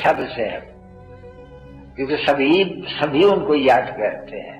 अच्छा विषय है, क्योंकि सभी उनको याद करते हैं।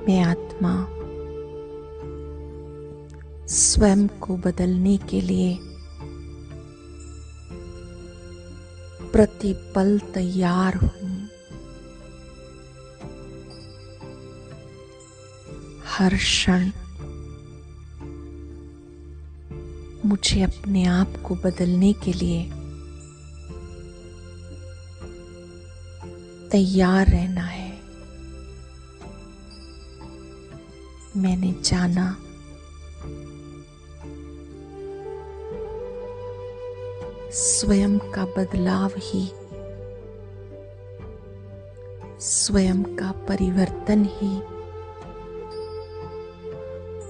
मैं आत्मा स्वयं को बदलने के लिए प्रतिपल तैयार हूं। हर क्षण मुझे अपने आप को बदलने के लिए तैयार रहना है। मैंने जाना स्वयं का बदलाव ही स्वयं का परिवर्तन ही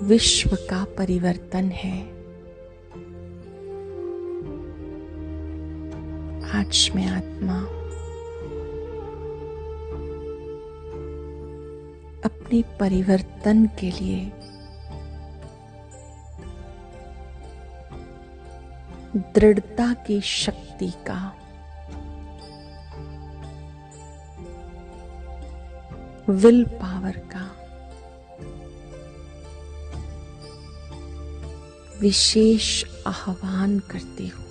विश्व का परिवर्तन है। आज मैं आत्मा अपने परिवर्तन के लिए दृढ़ता की शक्ति का विल पावर का विशेष आह्वान करती हूं।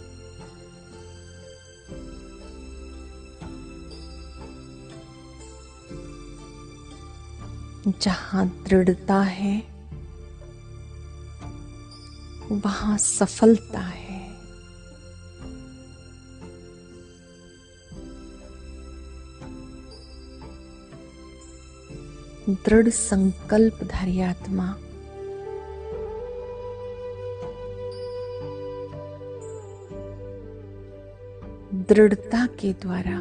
जहां दृढ़ता है वहां सफलता है। दृढ़ संकल्प धारी आत्मा दृढ़ता के द्वारा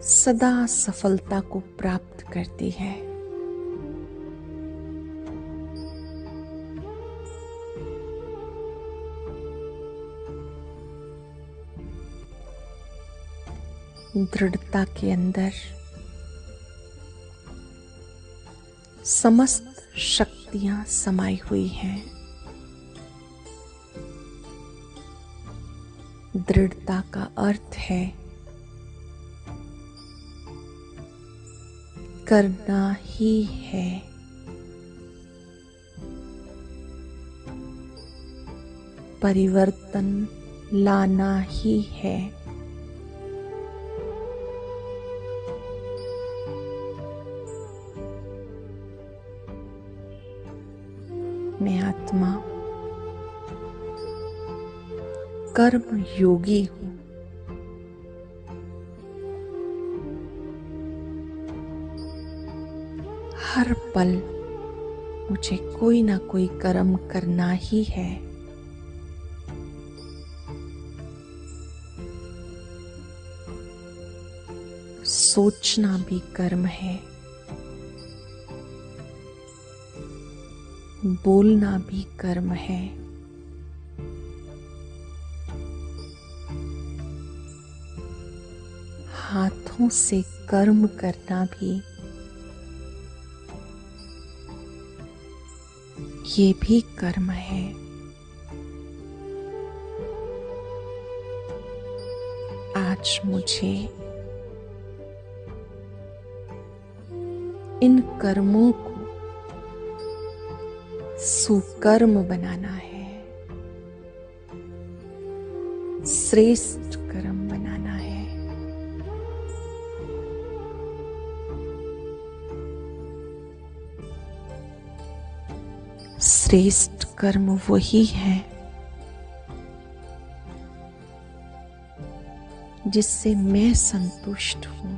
सदा सफलता को प्राप्त करती है। दृढ़ता के अंदर समस्त शक्तियां समाई हुई हैं। दृढ़ता का अर्थ है करना ही है। परिवर्तन लाना ही है। मैं आत्मा कर्म योगी हूं। हर पल मुझे कोई ना कोई कर्म करना ही है। सोचना भी कर्म है, बोलना भी कर्म है, हाथों से कर्म करना भी ये भी कर्म है। आज मुझे इन कर्मों को सुकर्म बनाना है, श्रेष्ठ कर्म बनाना है। श्रेष्ठ कर्म वही है जिससे मैं संतुष्ट हूं।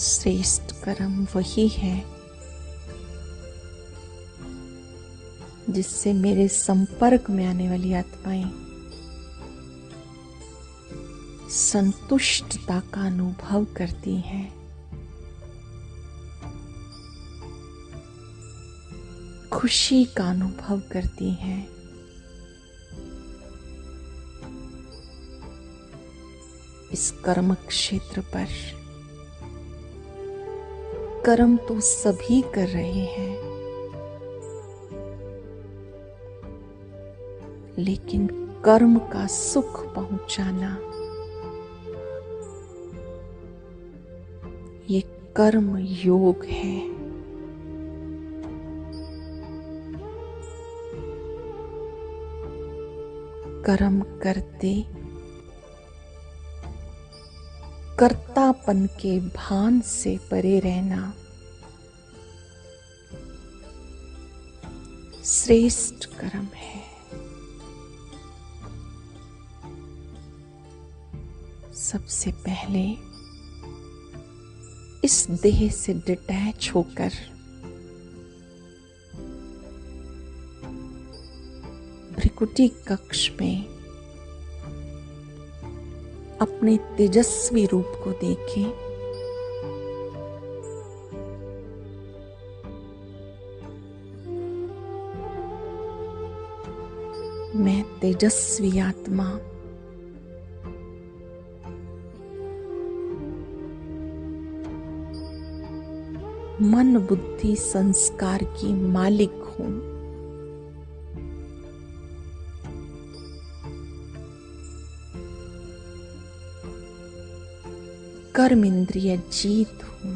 श्रेष्ठ कर्म वही है जिससे मेरे संपर्क में आने वाली आत्माएं संतुष्टता का अनुभव करती हैं, खुशी का अनुभव करती हैं। इस कर्म क्षेत्र पर कर्म तो सभी कर रहे हैं, लेकिन कर्म का सुख पहुंचाना ये कर्म योग है। कर्म करते कर्तापन के भान से परे रहना श्रेष्ठ कर्म है। सबसे पहले इस देह से डिटैच होकर भृकुटी कक्ष में अपने तेजस्वी रूप को देखें। मैं तेजस्वी आत्मा मन बुद्धि संस्कार की मालिक हूं। कर्म इंद्रिय जीत हूं।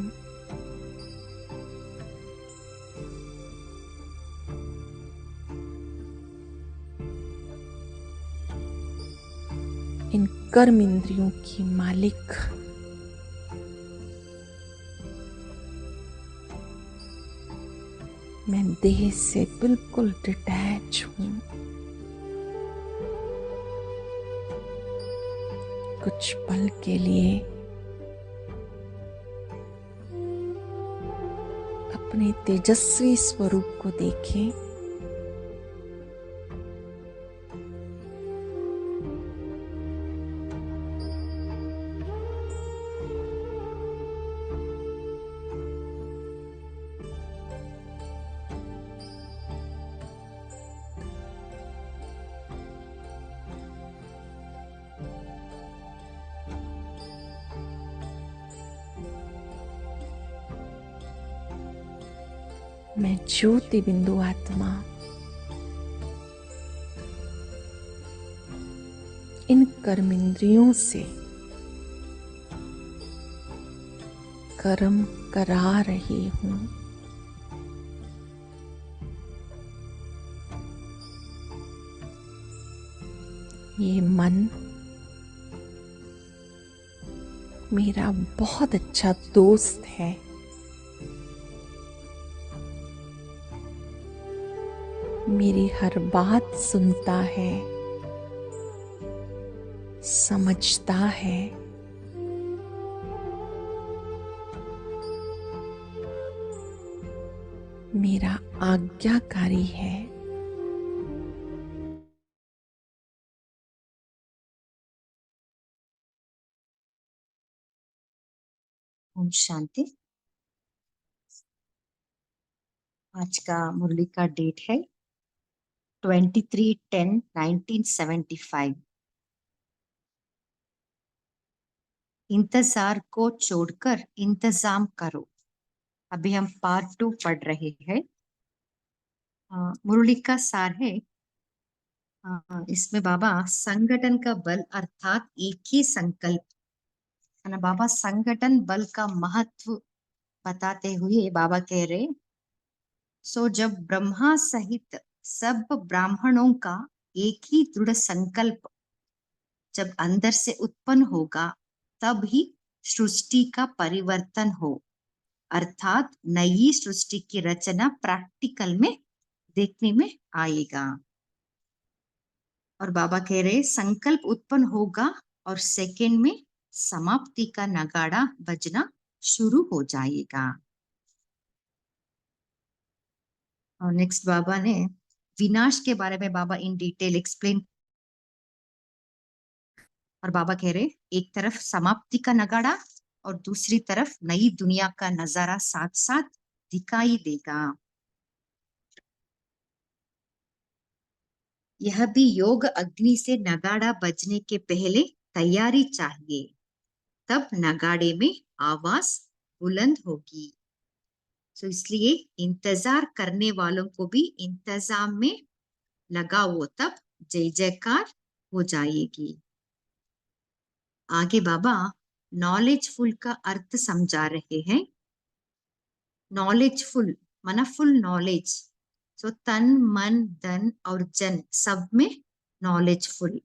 इन कर्म इंद्रियों की मालिक मैं देह से बिल्कुल डिटैच हूं। कुछ पल के लिए अपने तेजस्वी स्वरूप को देखें। मैं ज्योति बिंदु आत्मा इन कर्मेंद्रियों से कर्म करा रही हूं। ये मन मेरा बहुत अच्छा दोस्त है। मेरी हर बात सुनता है, समझता है। मेरा आज्ञाकारी है। ओम शांति। आज का मुरली का डेट है 23/10/1975। इंतजार को छोड़कर इंतजाम करो। अभी हम पार्ट 2 पढ़ रहे हैं। मुरली का सार है, इसमें बाबा संगठन का बल अर्थात एक ही संकल्प है ना। बाबा संगठन बल का महत्व बताते हुए बाबा कह रहे, सो जब ब्रह्मा सहित सब ब्राह्मणों का एक ही दृढ़ संकल्प जब अंदर से उत्पन्न होगा, तब ही सृष्टि का परिवर्तन हो। अर्थात नई सृष्टि की रचना प्रैक्टिकल में देखने में आएगा। और बाबा कह रहे संकल्प उत्पन्न होगा और सेकंड में समाप्ति का नगाड़ा बजना शुरू हो जाएगा। और नेक्स्ट बाबा ने विनाश के बारे में बाबा इन डिटेल एक्सप्लेन। और बाबा कह रहे एक तरफ समाप्ति का नगाड़ा और दूसरी तरफ नई दुनिया का नजारा साथ साथ दिखाई देगा। यह भी योग अग्नि से नगाड़ा बजने के पहले तैयारी चाहिए, तब नगाड़े में आवाज बुलंद होगी। तो इसलिए इंतजार करने वालों को भी इंतजाम में लगाओ, तब जय जयकार हो जाएगी। आगे बाबा नॉलेजफुल का अर्थ समझा रहे हैं। नॉलेजफुल माना फुल नॉलेज, सो तन मन धन और जन सब में नॉलेजफुल।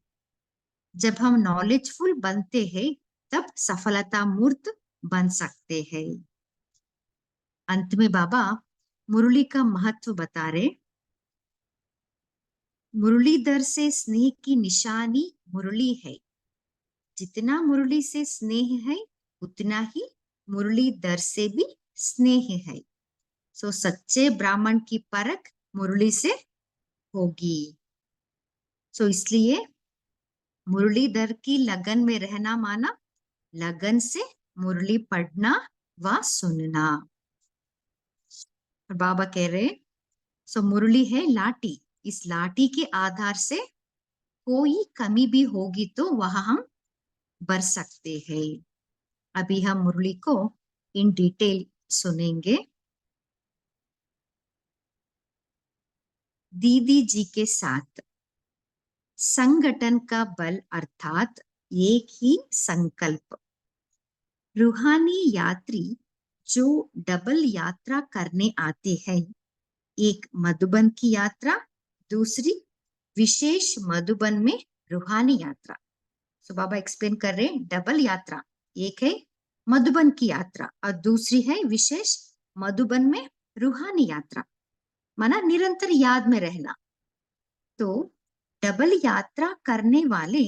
जब हम नॉलेजफुल बनते हैं तब सफलता मूर्त बन सकते हैं। अंत में बाबा मुरली का महत्व बता रहे। मुरलीधर से स्नेह की निशानी मुरली है। जितना मुरली से स्नेह है उतना ही मुरलीधर से भी स्नेह है। सो सच्चे ब्राह्मण की परख मुरली से होगी। सो इसलिए मुरलीधर की लगन में रहना माना लगन से मुरली पढ़ना व सुनना। और बाबा कह रहे सो मुरली है लाठी, इस लाठी के आधार से कोई कमी भी होगी तो वह हम बर सकते हैं। अभी हम मुरली को इन डिटेल सुनेंगे। दीदी जी के साथ संगठन का बल अर्थात एक ही संकल्प। रूहानी यात्री जो डबल यात्रा करने आते हैं, एक मधुबन की यात्रा, दूसरी विशेष मधुबन में रूहानी यात्रा। सो बाबा एक्सप्लेन कर रहे हैं डबल यात्रा, एक है मधुबन की यात्रा और दूसरी है विशेष मधुबन में रूहानी यात्रा, माना निरंतर याद में रहना। तो डबल यात्रा करने वाले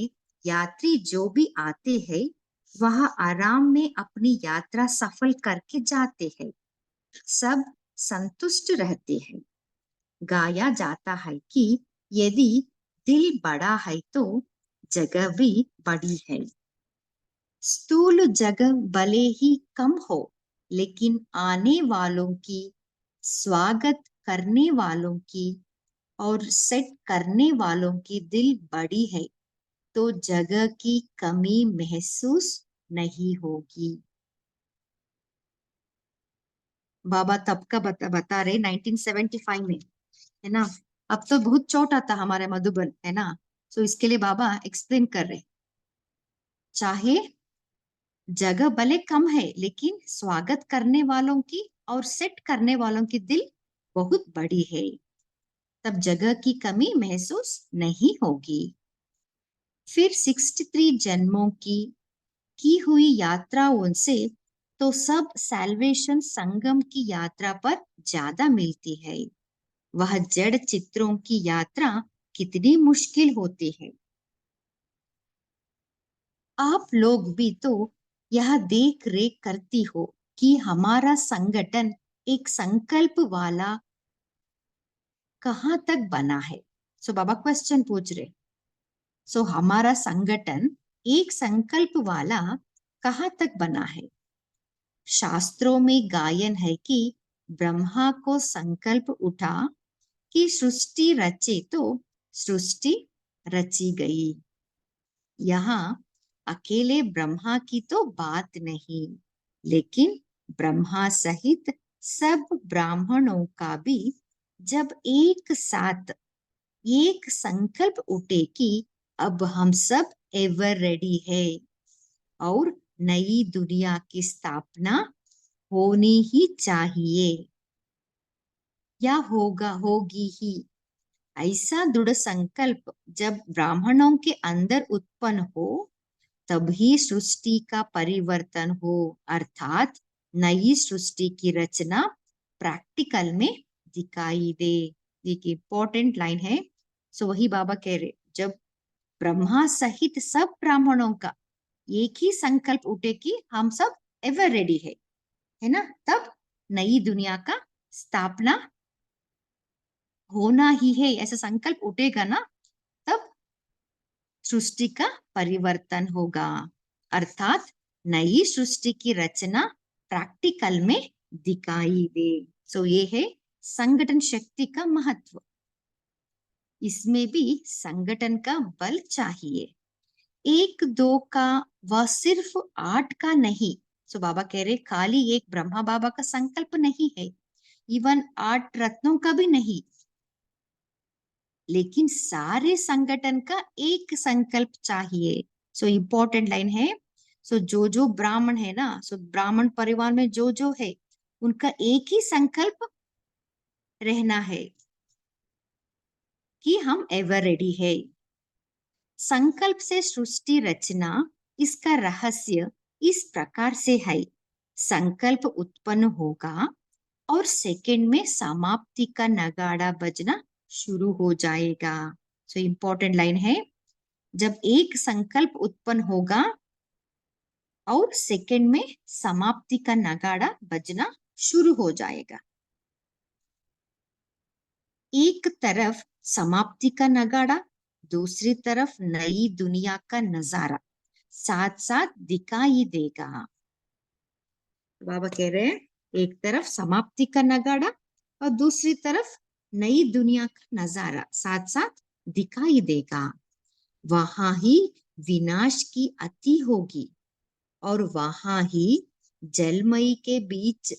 यात्री जो भी आते हैं वह आराम में अपनी यात्रा सफल करके जाते हैं, सब संतुष्ट रहते हैं। गाया जाता है कि यदि दिल बड़ा है तो जगह भी बड़ी है। स्थूल जगह भले ही कम हो, लेकिन आने वालों की, स्वागत करने वालों की और सेट करने वालों की दिल बड़ी है तो जगह की कमी महसूस नहीं होगी। बाबा तब का बता रहे 1975 में, है ना। अब तो बहुत छोटा था हमारे मधुबन, है ना। सो इसके लिए बाबा एक्सप्लेन कर रहे, चाहे जगह भले कम है लेकिन स्वागत करने वालों की और सेट करने वालों की दिल बहुत बड़ी है, तब जगह की कमी महसूस नहीं होगी। फिर 63 जन्मों की हुई यात्राओं से तो सब सैल्वेशन संगम की यात्रा पर ज्यादा मिलती है। वह जड़ चित्रों की यात्रा कितनी मुश्किल होती है। आप लोग भी तो यह देख रेख करती हो कि हमारा संगठन एक संकल्प वाला कहाँ तक बना है। सो बाबा क्वेश्चन पूछ रहे, सो हमारा संगठन एक संकल्प वाला कहाँ तक बना है। शास्त्रों में गायन है कि ब्रह्मा को संकल्प उठा कि सृष्टि रचे तो सृष्टि रची गई। यहाँ अकेले ब्रह्मा की तो बात नहीं, लेकिन ब्रह्मा सहित सब ब्राह्मणों का भी जब एक साथ एक संकल्प उठे कि अब हम सब एवर रेडी है और नई दुनिया की स्थापना होनी ही चाहिए या होगी ही, ऐसा दृढ़ संकल्प जब ब्राह्मणों के अंदर उत्पन्न हो तभी सृष्टि का परिवर्तन हो, अर्थात नई सृष्टि की रचना प्रैक्टिकल में दिखाई दे। देखिए इंपॉर्टेंट लाइन है। सो वही बाबा कह रहे, जब ब्रह्मा सहित सब ब्राह्मणों का एक ही संकल्प उठे कि हम सब एवर रेडी है ना, तब नई दुनिया का स्थापना होना ही है, ऐसा संकल्प उठेगा ना, तब सृष्टि का परिवर्तन होगा, अर्थात नई सृष्टि की रचना प्रैक्टिकल में दिखाई दे। सो ये है संगठन शक्ति का महत्व। इसमें भी संगठन का बल चाहिए, एक दो का व सिर्फ 8 का नहीं। सो बाबा कह रहे खाली एक ब्रह्मा बाबा का संकल्प नहीं है, इवन 8 रत्नों का भी नहीं, लेकिन सारे संगठन का एक संकल्प चाहिए। सो इम्पोर्टेंट लाइन है। सो जो ब्राह्मण है ना, सो ब्राह्मण परिवार में जो है, उनका एक ही संकल्प रहना है कि हम एवर रेडी है। संकल्प से सृष्टि रचना, इसका रहस्य इस प्रकार से है, संकल्प उत्पन्न होगा और सेकंड में समाप्ति का नगाड़ा बजना शुरू हो जाएगा। सो इम्पोर्टेंट लाइन है, जब एक संकल्प उत्पन्न होगा और सेकंड में समाप्ति का नगाड़ा बजना शुरू हो जाएगा। एक तरफ समाप्ति का नगाड़ा, दूसरी तरफ नई दुनिया का नजारा साथ साथ दिखाई देगा। बाबा कह रहे हैं एक तरफ समाप्ति का नगाड़ा और दूसरी तरफ नई दुनिया का नजारा साथ साथ दिखाई देगा। वहां ही विनाश की अति होगी और वहां ही जलमयी के बीच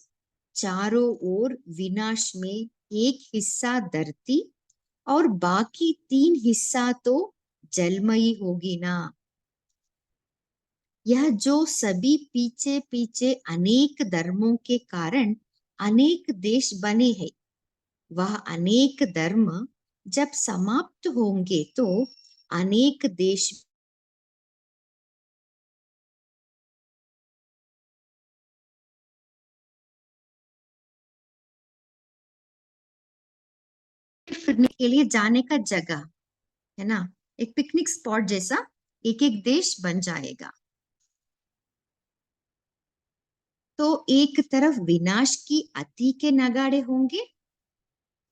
चारों ओर विनाश में एक हिस्सा धरती और बाकी 3 हिस्सा तो जलमयी होगी ना। यह जो सभी पीछे पीछे अनेक धर्मों के कारण अनेक देश बने हैं, वह अनेक धर्म जब समाप्त होंगे तो अनेक देश फिरने के लिए जाने का जगह है ना, एक पिकनिक स्पॉट जैसा एक एक देश बन जाएगा। तो एक तरफ विनाश की अति के नगाड़े होंगे,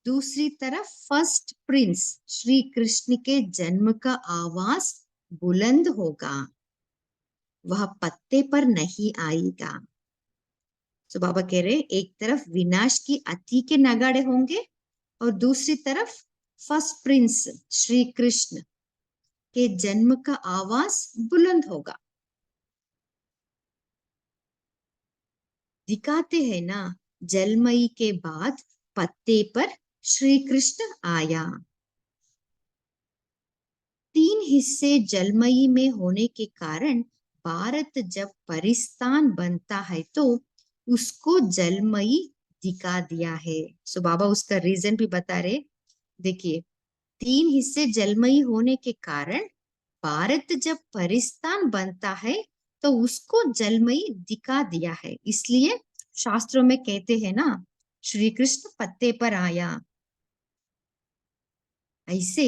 दूसरी तरफ फर्स्ट प्रिंस श्री कृष्ण के जन्म का आवाज बुलंद होगा, वह पत्ते पर नहीं आएगा। तो बाबा कह रहे एक तरफ विनाश की अति के नगाड़े होंगे और दूसरी तरफ फर्स्ट प्रिंस श्री कृष्ण के जन्म का आवाज बुलंद होगा। दिखाते हैं ना, जलमयी के बाद पत्ते पर श्री कृष्ण आया। 3 हिस्से जलमयी में होने के कारण भारत जब परिस्तान बनता है तो उसको जलमयी दिखा दिया है। सो बाबा उसका रीजन भी बता रहे। देखिए 3 हिस्से जलमयी होने के कारण भारत जब परिस्तान बनता है तो उसको जलमयी दिखा दिया है, इसलिए शास्त्रों में कहते हैं ना श्री कृष्ण पत्ते पर आया। ऐसे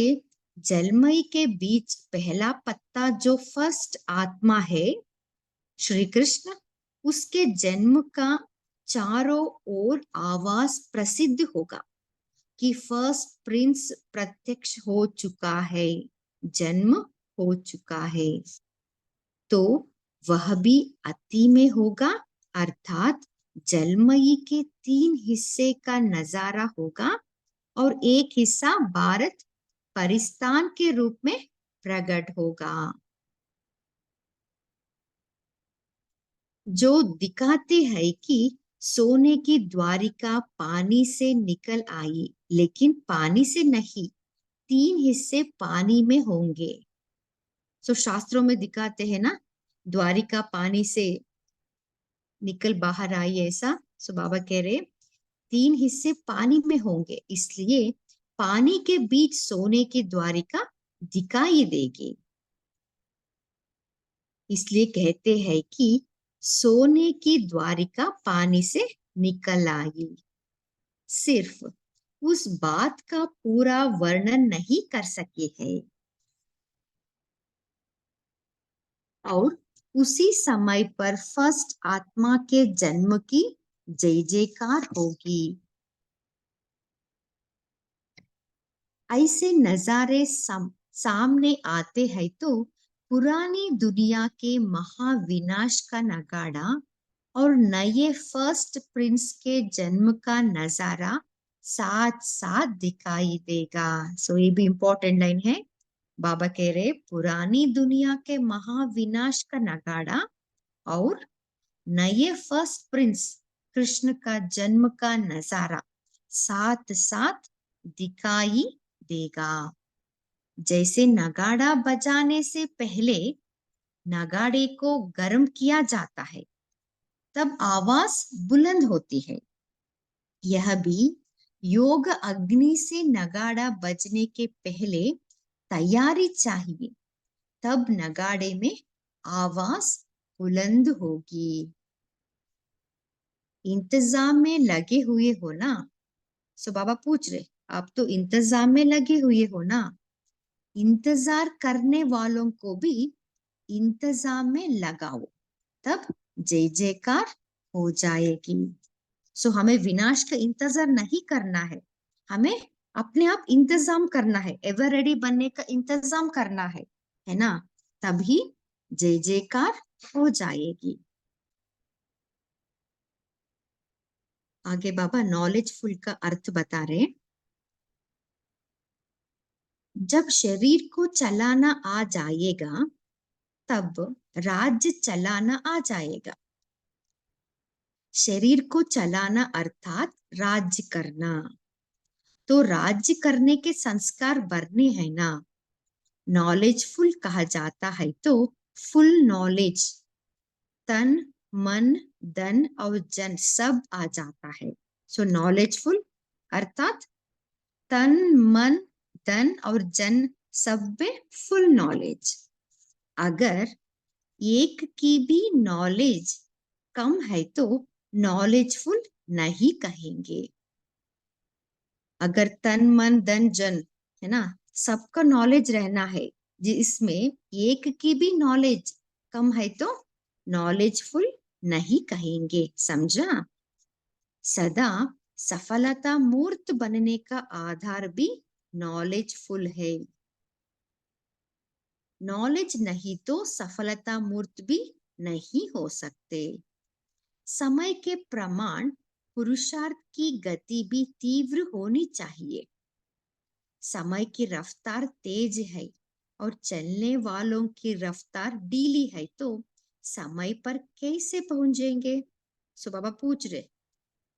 जलमयी के बीच पहला पत्ता जो फर्स्ट आत्मा है श्री कृष्ण, उसके जन्म का चारों ओर आवाज प्रसिद्ध होगा कि फर्स्ट प्रिंस प्रत्यक्ष हो चुका है, जन्म हो चुका है। तो वह भी अति में होगा, अर्थात जलमयी के 3 हिस्से का नजारा होगा और एक हिस्सा भारत परिस्तान के रूप में प्रकट होगा। जो दिखाते हैं कि सोने की द्वारिका पानी से निकल आई, लेकिन पानी से नहीं, 3 हिस्से पानी में होंगे। सो शास्त्रों में दिखाते हैं ना द्वारिका पानी से निकल बाहर आई ऐसा। सो बाबा कह रहे 3 हिस्से पानी में होंगे, इसलिए पानी के बीच सोने की द्वारिका दिखाई देगी। इसलिए कहते हैं कि सोने की द्वारिका पानी से निकल आई। सिर्फ उस बात का पूरा वर्णन नहीं कर सके हैं। और उसी समय पर फर्स्ट आत्मा के जन्म की जय जयकार होगी। ऐसे नजारे सामने आते हैं तो पुरानी दुनिया के महाविनाश का नगाड़ा और नए फर्स्ट प्रिंस के जन्म का नजारा साथ साथ दिखाई देगा। सो ये भी इंपॉर्टेंट लाइन है। बाबा कह रहे पुरानी दुनिया के महाविनाश का नगाड़ा और नए फर्स्ट प्रिंस कृष्ण का जन्म का नजारा साथ साथ दिखाई देगा। जैसे नगाड़ा बजाने से पहले नगाड़े को गर्म किया जाता है, तब आवाज बुलंद होती है। यह भी योग अग्नि से नगाड़ा बजने के पहले तैयारी चाहिए, तब नगाड़े में आवाज बुलंद होगी। इंतजाम में लगे हुए हो ना? सो बाबा पूछ रहे आप तो इंतजाम में लगे हुए हो ना? इंतजार करने वालों को भी इंतजाम में लगाओ, तब जय जयकार हो जाएगी। सो हमें विनाश का इंतजार नहीं करना है, हमें अपने आप इंतजाम करना है, एवर रेडी बनने का इंतजाम करना है ना? तभी जय जयकार हो जाएगी। आगे बाबा नॉलेजफुल का अर्थ बता रहे। जब शरीर को चलाना आ जाएगा तब राज्य चलाना आ जाएगा। शरीर को चलाना अर्थात राज्य करना, तो राज्य करने के संस्कार भरने हैं ना। नॉलेजफुल कहा जाता है तो फुल नॉलेज, तन मन धन और जन सब आ जाता है। सो नॉलेजफुल अर्थात तन मन धन और जन सब में फुल नॉलेज। अगर एक की भी नॉलेज कम है तो नॉलेजफुल नहीं कहेंगे। अगर तन मन धन जन है ना, सबका नॉलेज रहना है, जिसमें एक की भी नॉलेज कम है तो नॉलेजफुल नहीं कहेंगे। समझा? सदा सफलता मूर्त बनने का आधार भी नॉलेजफुल है। नॉलेज नहीं तो सफलता मूर्त भी नहीं हो सकते। समय के प्रमाण पुरुषार्थ की गति भी तीव्र होनी चाहिए। समय की रफ्तार तेज है और चलने वालों की रफ्तार ढीली है तो समय पर कैसे पहुंचेंगे? सो बाबा पूछ रहे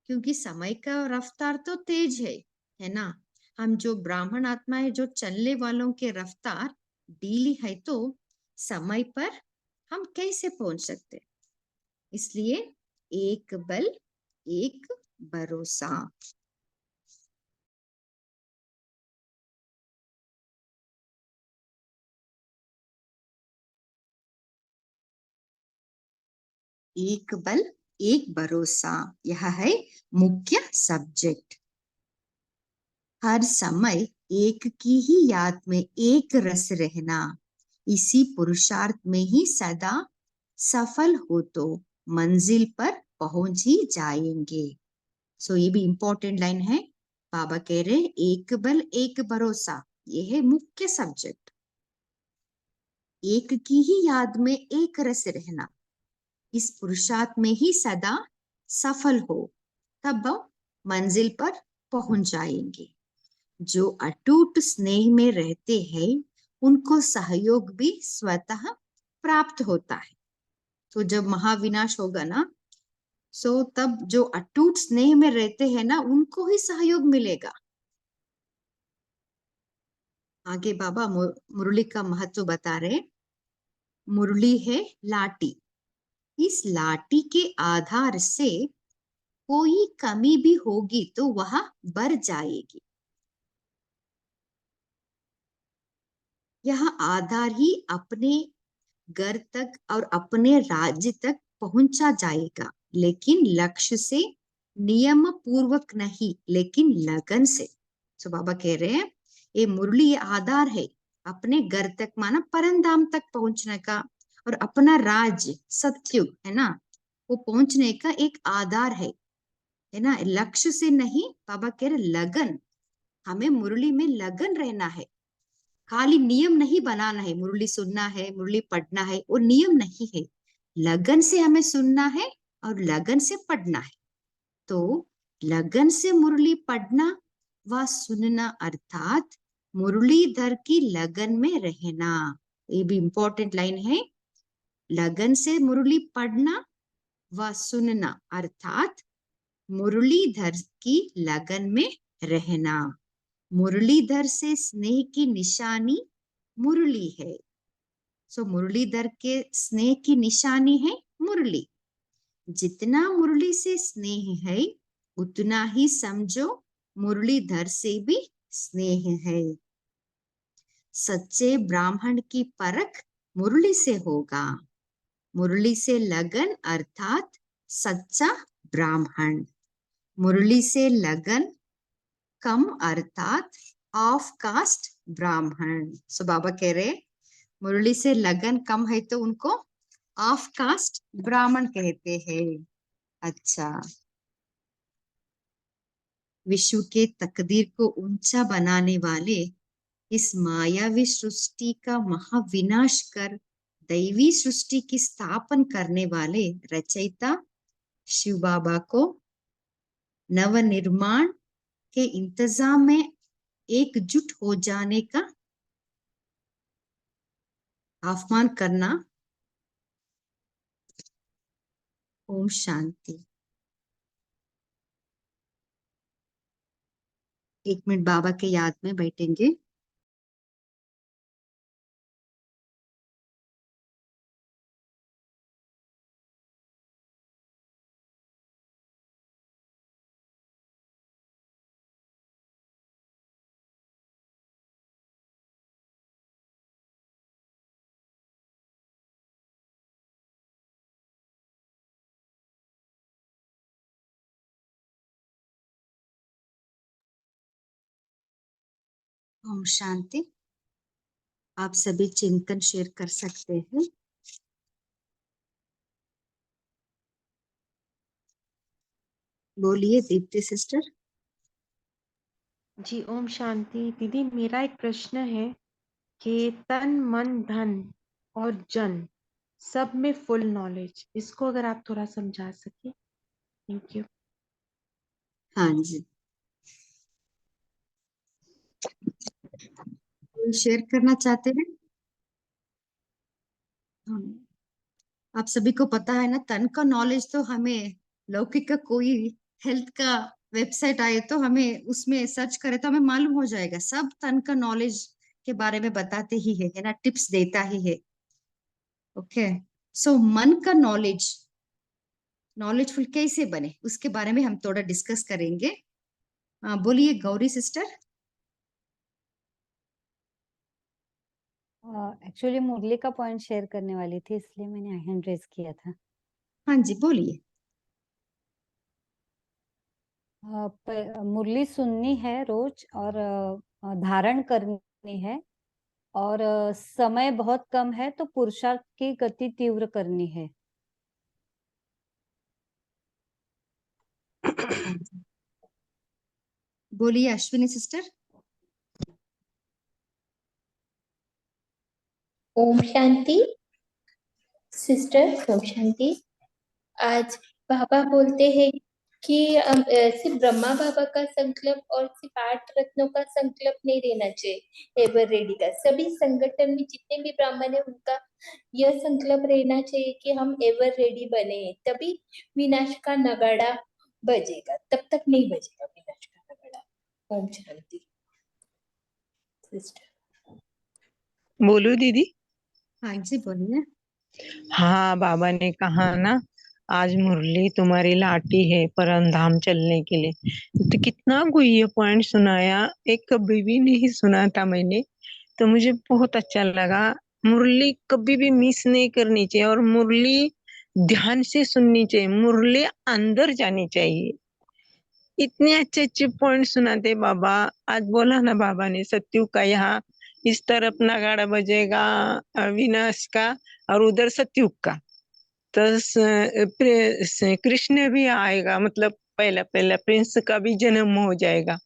क्योंकि समय का रफ्तार तो तेज है ना। हम जो ब्राह्मण आत्मा है, जो चलने वालों के रफ्तार ढीली है तो समय पर हम कैसे पहुंच सकते? इसलिए एक बल एक भरोसा। एक बल एक भरोसा, यह है मुख्य सब्जेक्ट। हर समय एक की ही याद में एक रस रहना, इसी पुरुषार्थ में ही सदा सफल हो तो मंजिल पर पहुंच ही जाएंगे। सो ये भी इंपॉर्टेंट लाइन है। बाबा कह रहे एक बल एक भरोसा, ये है मुख्य सब्जेक्ट। एक की ही याद में एक रस रहना, इस पुरुषार्थ में ही सदा सफल हो, तब मंजिल पर पहुंच जाएंगे। जो अटूट स्नेह में रहते हैं उनको सहयोग भी स्वतः प्राप्त होता है। तो जब महाविनाश होगा ना, सो तब जो अटूट स्नेह में रहते हैं ना, उनको ही सहयोग मिलेगा। आगे बाबा मुरली का महत्व बता रहे। मुरली है लाठी, इस लाठी के आधार से कोई कमी भी होगी तो वह बढ़ जाएगी। यह आधार ही अपने घर तक और अपने राज्य तक पहुंचा जाएगा, लेकिन लक्ष्य से, नियम पूर्वक नहीं, लेकिन लगन से। तो बाबा कह रहे हैं ये मुरली ये आधार है अपने घर तक, माना परमधाम तक पहुंचने का, और अपना राज्य सत्युग है ना, वो पहुंचने का एक आधार है ना। लक्ष्य से नहीं, बाबा कह रहे लगन, हमें मुरली में लगन रहना है, खाली नियम नहीं बनाना है, मुरली सुनना है, मुरली पढ़ना है, वो नियम नहीं है, लगन से हमें सुनना है और लगन से पढ़ना है। तो लगन से मुरली पढ़ना व सुनना अर्थात मुरलीधर की लगन में रहना, ये भी इंपॉर्टेंट लाइन है। लगन से मुरली पढ़ना व सुनना अर्थात मुरलीधर की लगन में रहना। मुरलीधर से स्नेह की निशानी मुरली है। सो मुरलीधर के स्नेह की निशानी है मुरली। जितना मुरली से स्नेह है उतना ही समझो मुरलीधर से भी स्नेह है। सच्चे ब्राह्मण की परख मुरली से होगा। मुरली से लगन अर्थात सच्चा ब्राह्मण। मुरली से लगन कम अर्थात ऑफ कास्ट ब्राह्मण। सो बाबा कह रहे मुरली से लगन कम है तो उनको ऑफ कास्ट ब्राह्मण कहते हैं। अच्छा, विश्व के तकदीर को ऊंचा बनाने वाले इस मायावी सृष्टि का महाविनाश कर दैवी सृष्टि की स्थापन करने वाले रचयिता शिव बाबा को नवनिर्माण के इंतजाम में एकजुट हो जाने का आह्वान करना। ओम शांति। 1 मिनट बाबा के याद में बैठेंगे। ओम शांति। आप सभी चिंतन शेयर कर सकते हैं। बोलिए दीप्ति सिस्टर। जी ओम शांति। दीदी मेरा एक प्रश्न है कि तन मन धन और जन सब में फुल नॉलेज, इसको अगर आप थोड़ा समझा सके। Thank you. हाँ जी, कोई शेयर करना चाहते हैं? हाँ। आप सभी को पता है ना, तन का नॉलेज तो हमें लौकिक का कोई हेल्थ का वेबसाइट आए तो हमें उसमें सर्च करे तो हमें मालूम हो जाएगा, सब तन का नॉलेज के बारे में बताते ही है ना, टिप्स देता ही है। ओके, सो मन का नॉलेज नॉलेजफुल कैसे बने उसके बारे में हम थोड़ा डिस्कस करेंगे। बोलिए गौरी सिस्टर। एक्चुअली मुरली का पॉइंट शेयर करने वाली थी, इसलिए मैंने हैंड रेज किया था। हाँ जी बोलिए। मुरली सुननी है रोज और धारण करनी है, और समय बहुत कम है तो पुरुषार्थ की गति तीव्र करनी है। हाँ जी। बोलिए अश्विनी सिस्टर। ओम शांति। सिस्टर ओम शांति। आज बाबा बोलते हैं कि सिर्फ ब्रह्मा बाबा का संकल्प और सिर्फ 8 रत्नों का संकल्प नहीं रहना चाहिए, एवर रेडी का सभी संगठन में जितने भी ब्राह्मण है उनका यह संकल्प रहना चाहिए कि हम एवर रेडी बने, तभी विनाश का नगाड़ा बजेगा, तब तक नहीं बजेगा विनाश का नगाड़ा। ओम शांति। सिस्टर बोलो दीदी। हाँ जी बोलिए। हाँ, बाबा ने कहा ना, आज मुरली तुम्हारी लाठी है परम धाम चलने के लिए। तो कितना कोई ये पॉइंट सुनाया, एक कभी भी नहीं सुना था मैंने, तो मुझे बहुत अच्छा लगा। मुरली कभी भी मिस नहीं करनी चाहिए, और मुरली ध्यान से सुननी चाहिए, मुरली अंदर जानी चाहिए। इतने अच्छे अच्छे पॉइंट सुनाते बाबा। आज बोला ना बाबा ने सत्युग का, यहाँ इस तरफ नगाड़ा बजेगा अविनाश का और उधर सत्युग का। तो कृष्ण भी आएगा, मतलब पहला पहला प्रिंस का भी जन्म हो जाएगा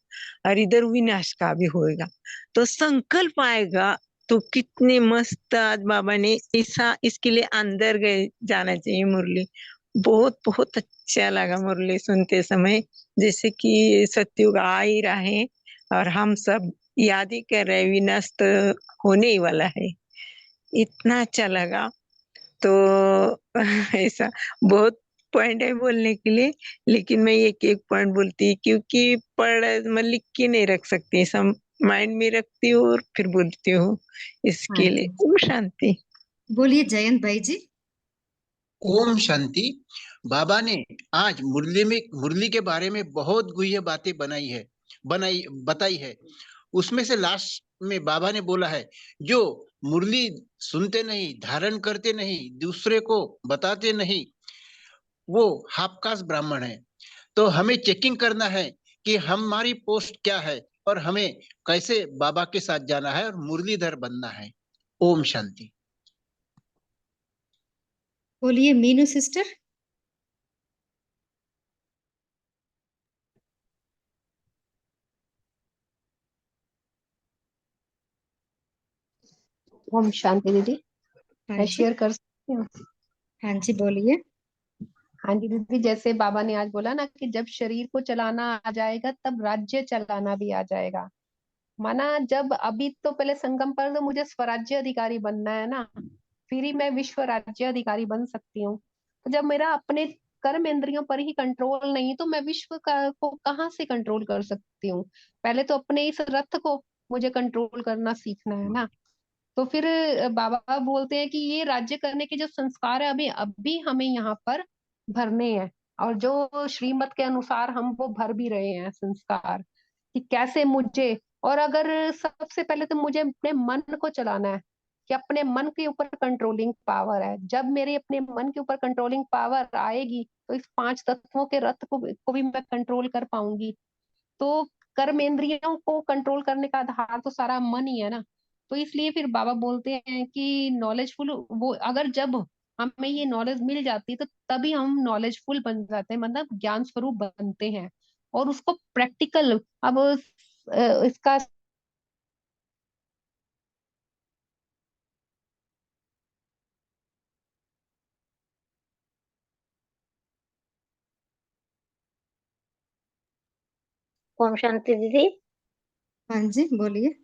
और इधर विनाश का भी होएगा। तो संकल्प आएगा। तो कितने मस्त आज बाबा ने ऐसा, इसके लिए अंदर गए जाना चाहिए मुरली। बहुत बहुत अच्छा लगा मुरली सुनते समय, जैसे कि सत्युग आ ही रहा है और हम सब याद ही कर रहे हैं, विनाश तो होने ही वाला है। इतना अच्छा लगा। तो ऐसा बहुत पॉइंट है बोलने के लिए, लेकिन मैं एक एक पॉइंट बोलती क्योंकि पढ़ मैं लिख के नहीं रख सकती, सब माइंड में रखती हूँ और फिर बोलती हूँ। हाँ इसके लिए जी, ओम शांति। बोलिए जयंत भाई जी। ओम शांति। बाबा ने आज मुरली के बारे में बहुत गुह्य बातें बताई है। उसमें से लास्ट में बाबा ने बोला है, जो मुरली सुनते नहीं, धारण करते नहीं, दूसरे को बताते नहीं, वो हाफ कास्ट ब्राह्मण है। तो हमें चेकिंग करना है कि हमारी पोस्ट क्या है और हमें कैसे बाबा के साथ जाना है और मुरलीधर बनना है। ओम शांति। बोलिए मीनू सिस्टर। ओम शांति दीदी। हाँ मैं जी, शेयर कर सकती हूँ? हाँ जी बोलिए। हाँ जी दीदी, जैसे बाबा ने आज बोला ना कि जब शरीर को चलाना आ जाएगा तब राज्य चलाना भी आ जाएगा। माना जब अभी तो पहले संगम पर तो मुझे स्वराज्य अधिकारी बनना है ना, फिर ही मैं विश्व राज्य अधिकारी बन सकती हूँ। तो जब मेरा अपने कर्म इंद्रियों पर ही कंट्रोल नहीं, तो मैं विश्व को कहाँ से कंट्रोल कर सकती हूँ? पहले तो अपने इस रथ को मुझे कंट्रोल करना सीखना है ना। तो फिर बाबा बोलते हैं कि ये राज्य करने के जो संस्कार है अभी अभी हमें यहाँ पर भरने हैं, और जो श्रीमत के अनुसार हम वो भर भी रहे हैं संस्कार, कि कैसे मुझे, और अगर सबसे पहले तो मुझे अपने मन को चलाना है, कि अपने मन के ऊपर कंट्रोलिंग पावर है। जब मेरे अपने मन के ऊपर कंट्रोलिंग पावर आएगी तो इस पांच तत्वों के रथ को भी मैं कंट्रोल कर पाऊंगी। तो कर्म इंद्रियों को कंट्रोल करने का आधार तो सारा मन ही है ना। तो इसलिए फिर बाबा बोलते हैं कि नॉलेजफुल, वो अगर जब हमें ये नॉलेज मिल जाती है तो तभी हम नॉलेजफुल बन जाते हैं, मतलब ज्ञान स्वरूप बनते हैं। और उसको प्रैक्टिकल, अब इसका ओम शांति दीदी। हाँ जी बोलिए।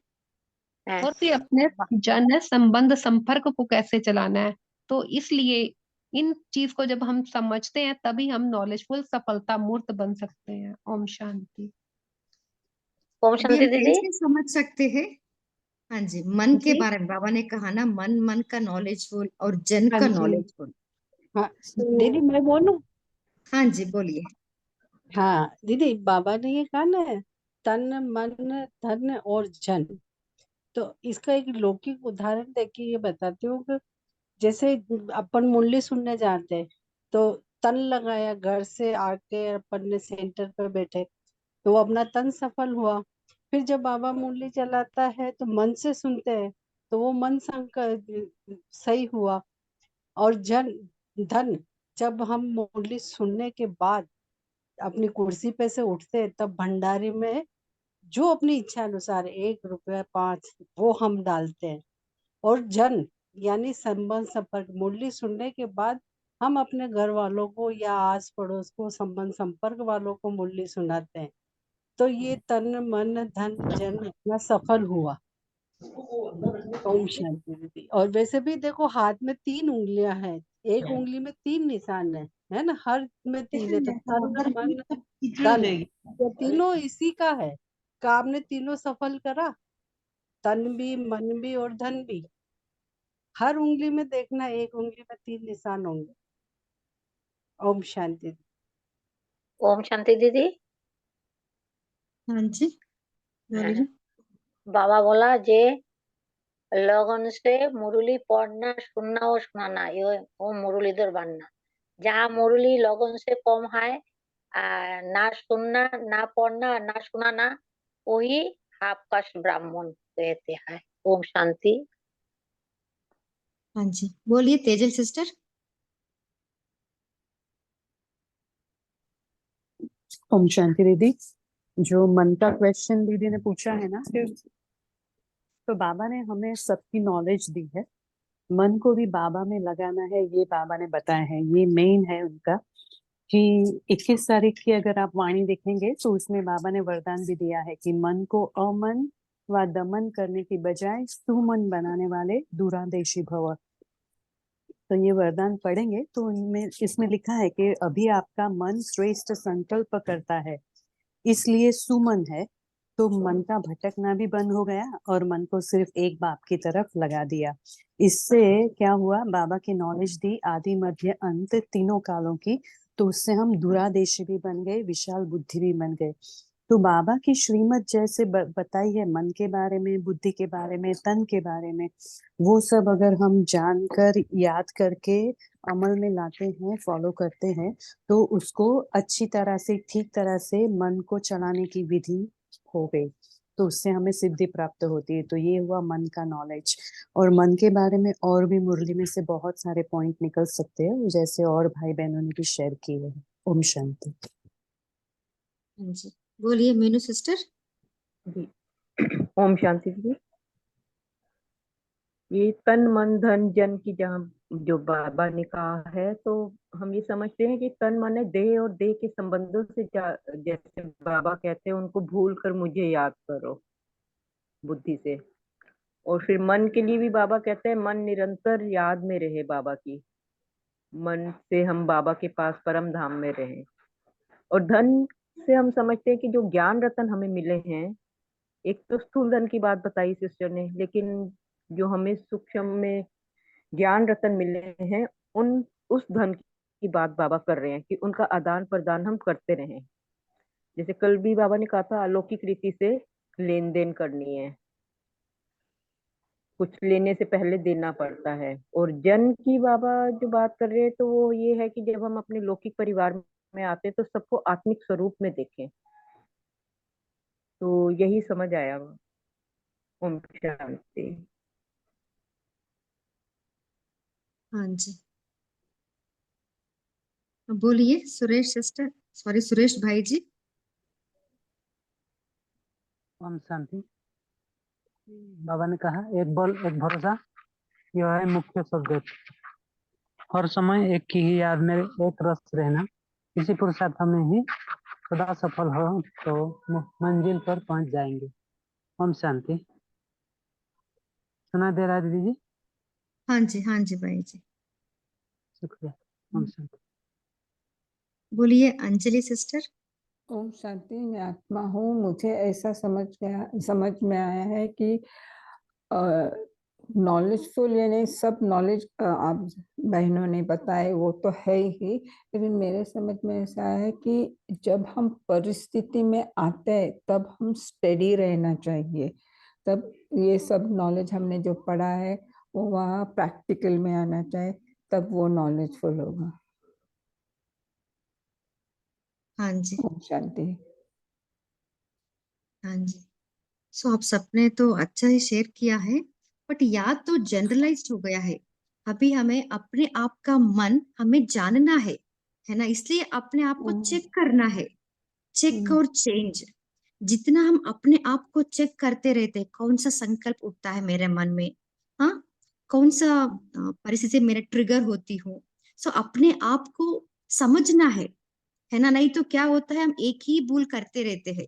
हाँ, और फिर अपने जन संबंध संपर्क को कैसे चलाना है। तो इसलिए इन चीज को जब हम समझते हैं तभी हम नॉलेजफुल सफलता मूर्त बन सकते हैं। ओम शांति। ओम अभी हम शांति दीदी। कैसे समझ सकते हैं? हाँ जी, मन के जी। बारे में बाबा ने कहा ना, मन मन का नॉलेजफुल और जन हाँ का जी। नॉलेजफुल। हाँ तो दीदी, मैं बोलूं? हाँ जी बोलिए। हाँ दीदी, बाबा ने ये कहा ना, तन मन धन और जन। तो इसका एक लौकिक उदाहरण देके ये बताती हूँ कि जैसे अपन मुरली सुनने जाते हैं, तो तन लगाया, घर से आके अपन ने सेंटर पर बैठे, तो वो अपना तन सफल हुआ। फिर जब बाबा मुरली चलाता है तो मन से सुनते हैं, तो वो मन सही हुआ। और जन धन, जब हम मुरली सुनने के बाद अपनी कुर्सी पे से उठते हैं, तब भंडारे में जो अपनी इच्छा अनुसार 1 रुपया 5 वो हम डालते हैं। और जन यानी संबंध संपर्क, मुरली सुनने के बाद हम अपने घर वालों को या आस पड़ोस को, संबंध संपर्क वालों को मुरली सुनाते हैं। तो ये तन मन धन जन अपना सफल हुआ। ओम शांति दीदी। और वैसे भी देखो, हाथ में 3 उंगलियां हैं, एक उंगली में 3 निशान है ना, हर में 3 है, तो तन मन धन, ये तीनों इसी का है। काम ने तीनों सफल करा, तन भी, मन भी और धन भी। हर उंगली में देखना, एक उंगली में 3 निशान होंगे। ओम शांति। ओम शांति दीदी। हाँ जी बोलिए। बाबा बोला जे लगन से मुरली पढ़ना, सुनना और सुनाना, ये वो मुरलीधर बनना। जहाँ मुरली लोगों से कम है, ना सुनना ना पढ़ना ना सुनाना, वही हाफ कास्ट ब्राह्मण कहते हैं। ओम शांति। हाँ जी, बोलिए तेजल सिस्टर। ओम शांति दीदी। जो मन का क्वेश्चन दीदी ने पूछा है ना, तो बाबा ने हमें सबकी नॉलेज दी है, मन को भी बाबा में लगाना है, ये बाबा ने बताया है। ये मेन है उनका कि 21 तारीख की अगर आप वाणी देखेंगे तो उसमें बाबा ने वरदान भी दिया है कि मन को अमन व दमन करने की बजाय सुमन बनाने वाले दूरादेशी भव। तो ये वरदान पढ़ेंगे तो उनमें इसमें लिखा है कि अभी आपका मन श्रेष्ठ संकल्प करता है, इसलिए सुमन है। तो मन का भटकना भी बंद हो गया और मन को सिर्फ एक बाप की तरफ लगा दिया। इससे क्या हुआ, बाबा की नॉलेज दी आदि मध्य अंत तीनों कालों की, तो उससे हम दूरादेशी भी बन गए, विशाल बुद्धि भी बन गए। तो बाबा की श्रीमत जैसे बताई है मन के बारे में, बुद्धि के बारे में, तन के बारे में, वो सब अगर हम जानकर याद करके अमल में लाते हैं, फॉलो करते हैं, तो उसको अच्छी तरह से, ठीक तरह से मन को चलाने की विधि हो गई, तो उससे हमें सिद्धि प्राप्त होती है। तो ये हुआ मन का नॉलेज। और मन के बारे में और भी मुरली में से बहुत सारे पॉइंट निकल सकते हैं, जैसे और भाई बहनों ने भी शेयर किए हैं। ओम शांति। हाँ जी, बोलिए मीनू सिस्टर। जी। ओम शांति जी। ये तन मन धन जन की जहाँ जो बाबा ने कहा है, तो हम ये समझते हैं कि तन मन है देह, और देह के संबंधों से जैसे बाबा कहते हैं उनको भूल कर मुझे याद करो बुद्धि से। और फिर मन के लिए भी बाबा कहते हैं मन निरंतर याद में रहे बाबा की, मन से हम बाबा के पास परम धाम में रहे। और धन से हम समझते हैं कि जो ज्ञान रतन हमें मिले हैं, एक तो स्थूल धन की बात बताई सिस्टर ने, लेकिन जो हमें सूक्ष्म में ज्ञान रतन मिले हैं, उन उस धन की बात बाबा कर रहे हैं कि उनका आदान प्रदान हम करते रहें। जैसे कल भी बाबा ने कहा था अलौकिक रीति से लेन देन करनी है, कुछ लेने से पहले देना पड़ता है। और जन की बाबा जो बात कर रहे हैं, तो वो ये है कि जब हम अपने लौकिक परिवार में आते हैं तो सबको आत्मिक स्वरूप में देखें। तो यही समझ आया। ओम शांति। हाँ जी, बोलिए सुरेश सिस्टर, सॉरी सुरेश भाई जी। ओम शांति। बाबा ने कहा एक बल एक भरोसा, यह है मुख्य सब्जेक्ट। हर समय एक की ही याद में एक रस रहना, इसी पुरुषार्थ में ही सदा सफल हो तो मंजिल पर पहुंच जाएंगे। ओम शांति। सुना दे रहा है दीदी जी? हाँ जी, हाँ जी भाई जी। शुक्रिया। ओम शांति। बोलिए अंजलि सिस्टर। ओम शांति। मैं आत्मा हूँ, मुझे ऐसा समझ में आया है कि नॉलेजफुल यानी सब नॉलेज आप बहनों ने बताए वो तो है ही, लेकिन मेरे समझ में ऐसा है कि जब हम परिस्थिति में आते हैं तब हम स्टेडी रहना चाहिए, तब ये सब नॉलेज हमने जो पढ़ा है वो वहाँ प्रैक्टिकल में आना चाहिए, तब वो नॉलेजफुल होगा। हाँ जी, ओम शांति। हाँ जी। सो आप सबने तो अच्छा ही शेयर किया है, बट याद तो जनरलाइज्ड हो गया है। अभी हमें अपने आप का मन हमें जानना है ना, इसलिए अपने आप को चेक करना है, चेक और चेंज। जितना हम अपने आप को चेक करते रहते हैं, कौन सा संकल्प उठता है मेरे मन में, हाँ, कौन सा परिस्थिति मेरे ट्रिगर होती हूँ, सो अपने आप को समझना है ना। नहीं तो क्या होता है, हम एक ही भूल करते रहते हैं,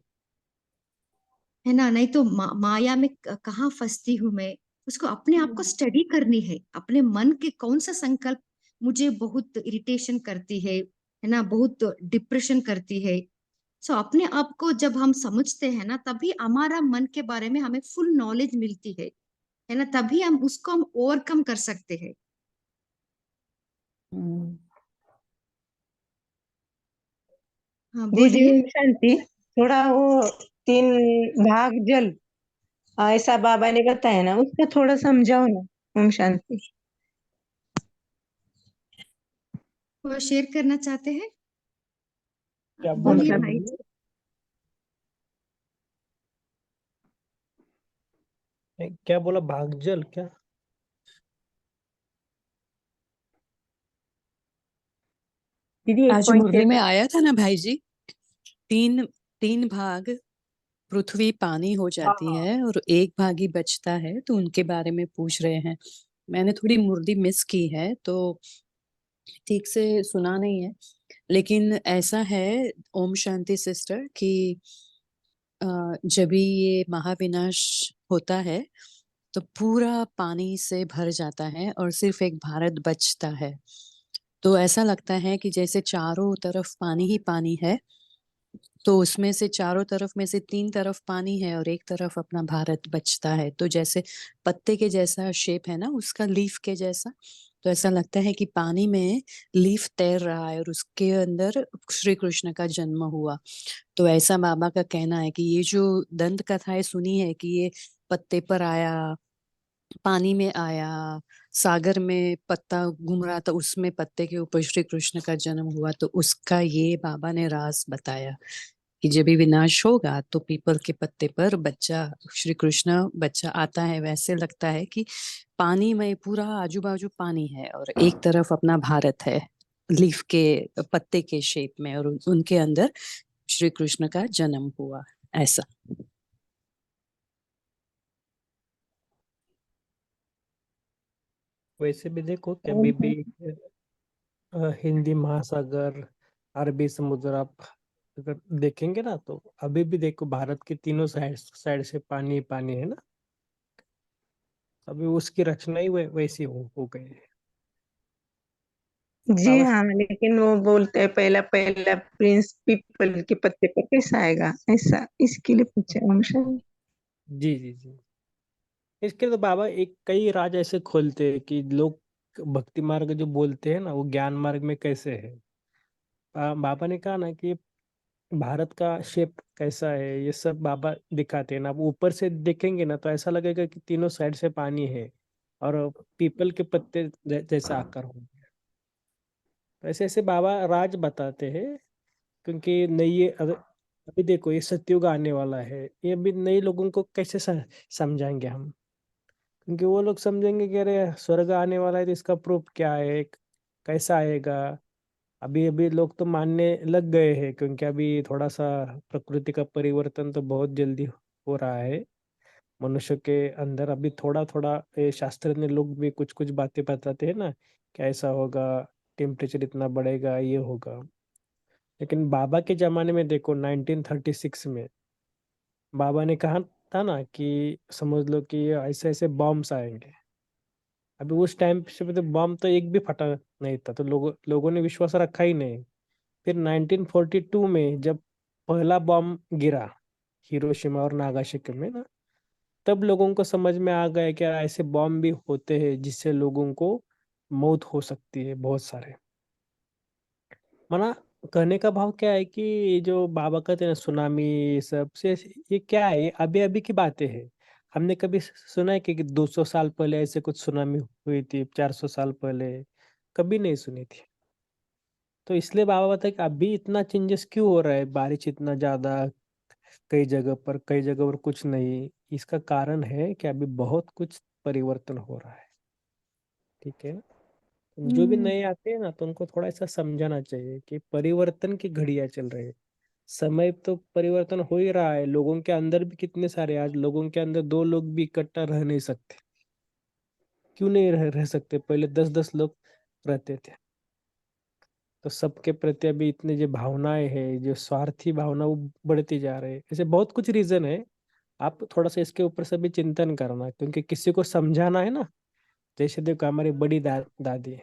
है ना। नहीं तो माया में कहाँ फंसती हूँ मैं, उसको अपने आप को स्टडी करनी है। अपने मन के कौन सा संकल्प मुझे बहुत इरिटेशन करती है ना, बहुत डिप्रेशन करती है। सो अपने आप को जब हम समझते हैं ना, तभी हमारा मन के बारे में हमें फुल नॉलेज मिलती है ना, तभी हम उसको हम ओवरकम कर सकते हैं। हाँ दीदी बोलिए। ओम शांति। थोड़ा वो 3 भाग जल ऐसा बाबा ने बताया ना, उसको थोड़ा समझाओ ना। ओम शांति। वो शेयर करना चाहते हैं? क्या बोला बोलिए क्या भाई। क्या बोला भागजल क्या? दीदी एक आज पॉइंट मुरली शेयर में कर। आया था ना भाई जी, तीन तीन भाग पृथ्वी पानी हो हाँ जाती हाँ है और एक भाग ही बचता है, तो उनके बारे में पूछ रहे हैं। मैंने थोड़ी मुरली मिस की है तो ठीक से सुना नहीं है, लेकिन ऐसा है ओम शांति सिस्टर कि जब भी ये महाविनाश होता है तो पूरा पानी से भर जाता है और सिर्फ एक भारत बचता है। तो ऐसा लगता है कि जैसे चारों तरफ पानी ही पानी है, तो उसमें से चारों तरफ में से तीन तरफ पानी है और एक तरफ अपना भारत बचता है। तो जैसे पत्ते के जैसा शेप है ना उसका, लीफ के जैसा, तो ऐसा लगता है कि पानी में लीफ तैर रहा है और उसके अंदर श्री कृष्ण का जन्म हुआ। तो ऐसा बाबा का कहना है कि ये जो दंत कथाएं सुनी है कि ये पत्ते पर आया, पानी में आया, सागर में पत्ता घूम रहा था उसमें पत्ते के ऊपर श्री कृष्ण का जन्म हुआ, तो उसका ये बाबा ने राज बताया कि जब भी विनाश होगा तो पीपल के पत्ते पर बच्चा श्री कृष्ण बच्चा आता है। वैसे लगता है कि पानी में पूरा आजू बाजू पानी है और एक तरफ अपना भारत है लीफ के पत्ते के शेप में, और उनके अंदर श्री कृष्ण का जन्म हुआ। ऐसा वैसे भी देखो कि अभी भी हिंदी महासागर, अरबी समुद्र आप अगर देखेंगे ना तो अभी भी देखो भारत के तीनों साइड साइड से पानी ही पानी है ना। अभी उसकी रचना ही वैसी हो गई है। जी बाबा हाँ, लेकिन वो बोलते हैं पहला पहला प्रिंस पीपल के पत्ते पर कैसे आएगा, ऐसा इसके लिए पूछे ओम शांति। जी जी जी, इसके लिए तो बाबा एक कई राज ऐसे खोलते हैं कि लोग भक्ति मार्ग जो बोलते हैं ना वो ज्ञान मार्ग में कैसे है। बाबा ने कहा ना कि भारत का शेप कैसा है ये सब बाबा दिखाते हैं ना। आप ऊपर से देखेंगे ना तो ऐसा लगेगा कि तीनों साइड से पानी है और पीपल के पत्ते जैसा आकार हो। तो ऐसे ऐसे बाबा राज बताते हैं, क्योंकि नई अभी देखो ये सतयुग आने वाला है, ये अभी नए लोगों को कैसे समझाएंगे हम। क्योंकि वो लोग समझेंगे कि अरे स्वर्ग आने वाला है तो इसका प्रूफ क्या है, कैसा आएगा। अभी अभी लोग तो मानने लग गए हैं, क्योंकि अभी थोड़ा सा प्रकृति का परिवर्तन तो बहुत जल्दी हो रहा है मनुष्य के अंदर। अभी थोड़ा थोड़ा शास्त्रज्ञ लोग भी कुछ कुछ बातें बताते हैं ना कि ऐसा होगा, टेम्परेचर इतना बढ़ेगा, ये होगा। लेकिन बाबा के जमाने में देखो 1936 में बाबा ने कहा था ना कि समझ लो कि ऐसे ऐसे बॉम्ब्स आएंगे। अभी उस टाइम पे तो बॉम्ब तो एक भी फटा नहीं था, तो लोगों ने विश्वास रखा ही नहीं। फिर 1942 में जब पहला बॉम्ब गिरा हिरोशिमा और नागासाकी में ना, तब लोगों को समझ में आ गया कि ऐसे बॉम्ब भी होते हैं जिससे लोगों को मौत हो सकती है बहुत सारे। मना कहने का भाव क्या है कि जो बाबा कहते हैं ना सुनामी, ये सब से ये क्या है, ये अभी अभी की बातें हैं। हमने कभी सुना है कि 200 साल पहले ऐसे कुछ सुनामी हुई थी, 400 साल पहले कभी नहीं सुनी थी। तो इसलिए बाबा बताए कि अभी इतना चेंजेस क्यों हो रहा है, बारिश इतना ज्यादा कई जगह पर, कई जगह पर कुछ नहीं। इसका कारण है कि अभी बहुत कुछ परिवर्तन हो रहा है। ठीक है, जो भी नए आते हैं ना तो उनको थोड़ा सा समझाना चाहिए कि परिवर्तन की घड़ियां चल रही है। समय तो परिवर्तन हो ही रहा है, लोगों के अंदर भी कितने सारे, आज लोगों के अंदर दो लोग भी इकट्ठा रह नहीं सकते। क्यों नहीं रह सकते, पहले 10-10 लोग रहते थे। तो सबके प्रति अभी इतने जो भावनाएं है, जो स्वार्थी भावना वो बढ़ती जा रही है। ऐसे बहुत कुछ रीजन है, आप थोड़ा सा इसके ऊपर से भी चिंतन करना, क्योंकि किसी को समझाना है ना। जैसे देखो हमारी बड़ी दादी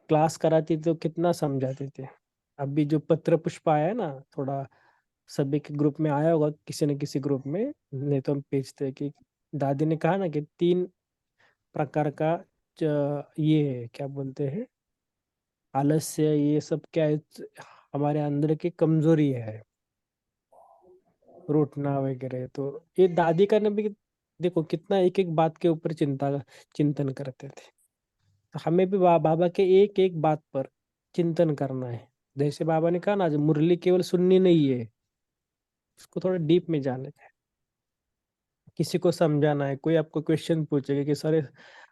क्लास कराती तो कितना समझाते थे। अभी जो पत्र पुष्प आया है ना, थोड़ा सभी के ग्रुप में आया होगा, किसी न किसी ग्रुप में, नहीं तो हम भेजते हैं कि दादी ने कहा ना कि 3 प्रकार का ये है, क्या बोलते हैं, आलस्य, ये सब क्या है, हमारे अंदर की कमजोरी है, रूठना वगैरह। तो ये दादी का ने भी देखो कितना एक एक बात के ऊपर चिंतन करते थे। तो हमें भी बाबा के एक एक बात पर चिंतन करना है। जैसे बाबा ने कहा ना, जो मुरली केवल सुननी नहीं है, उसको थोड़ा डीप में जाने का है, किसी को समझाना है। कोई आपको क्वेश्चन पूछेगा कि सर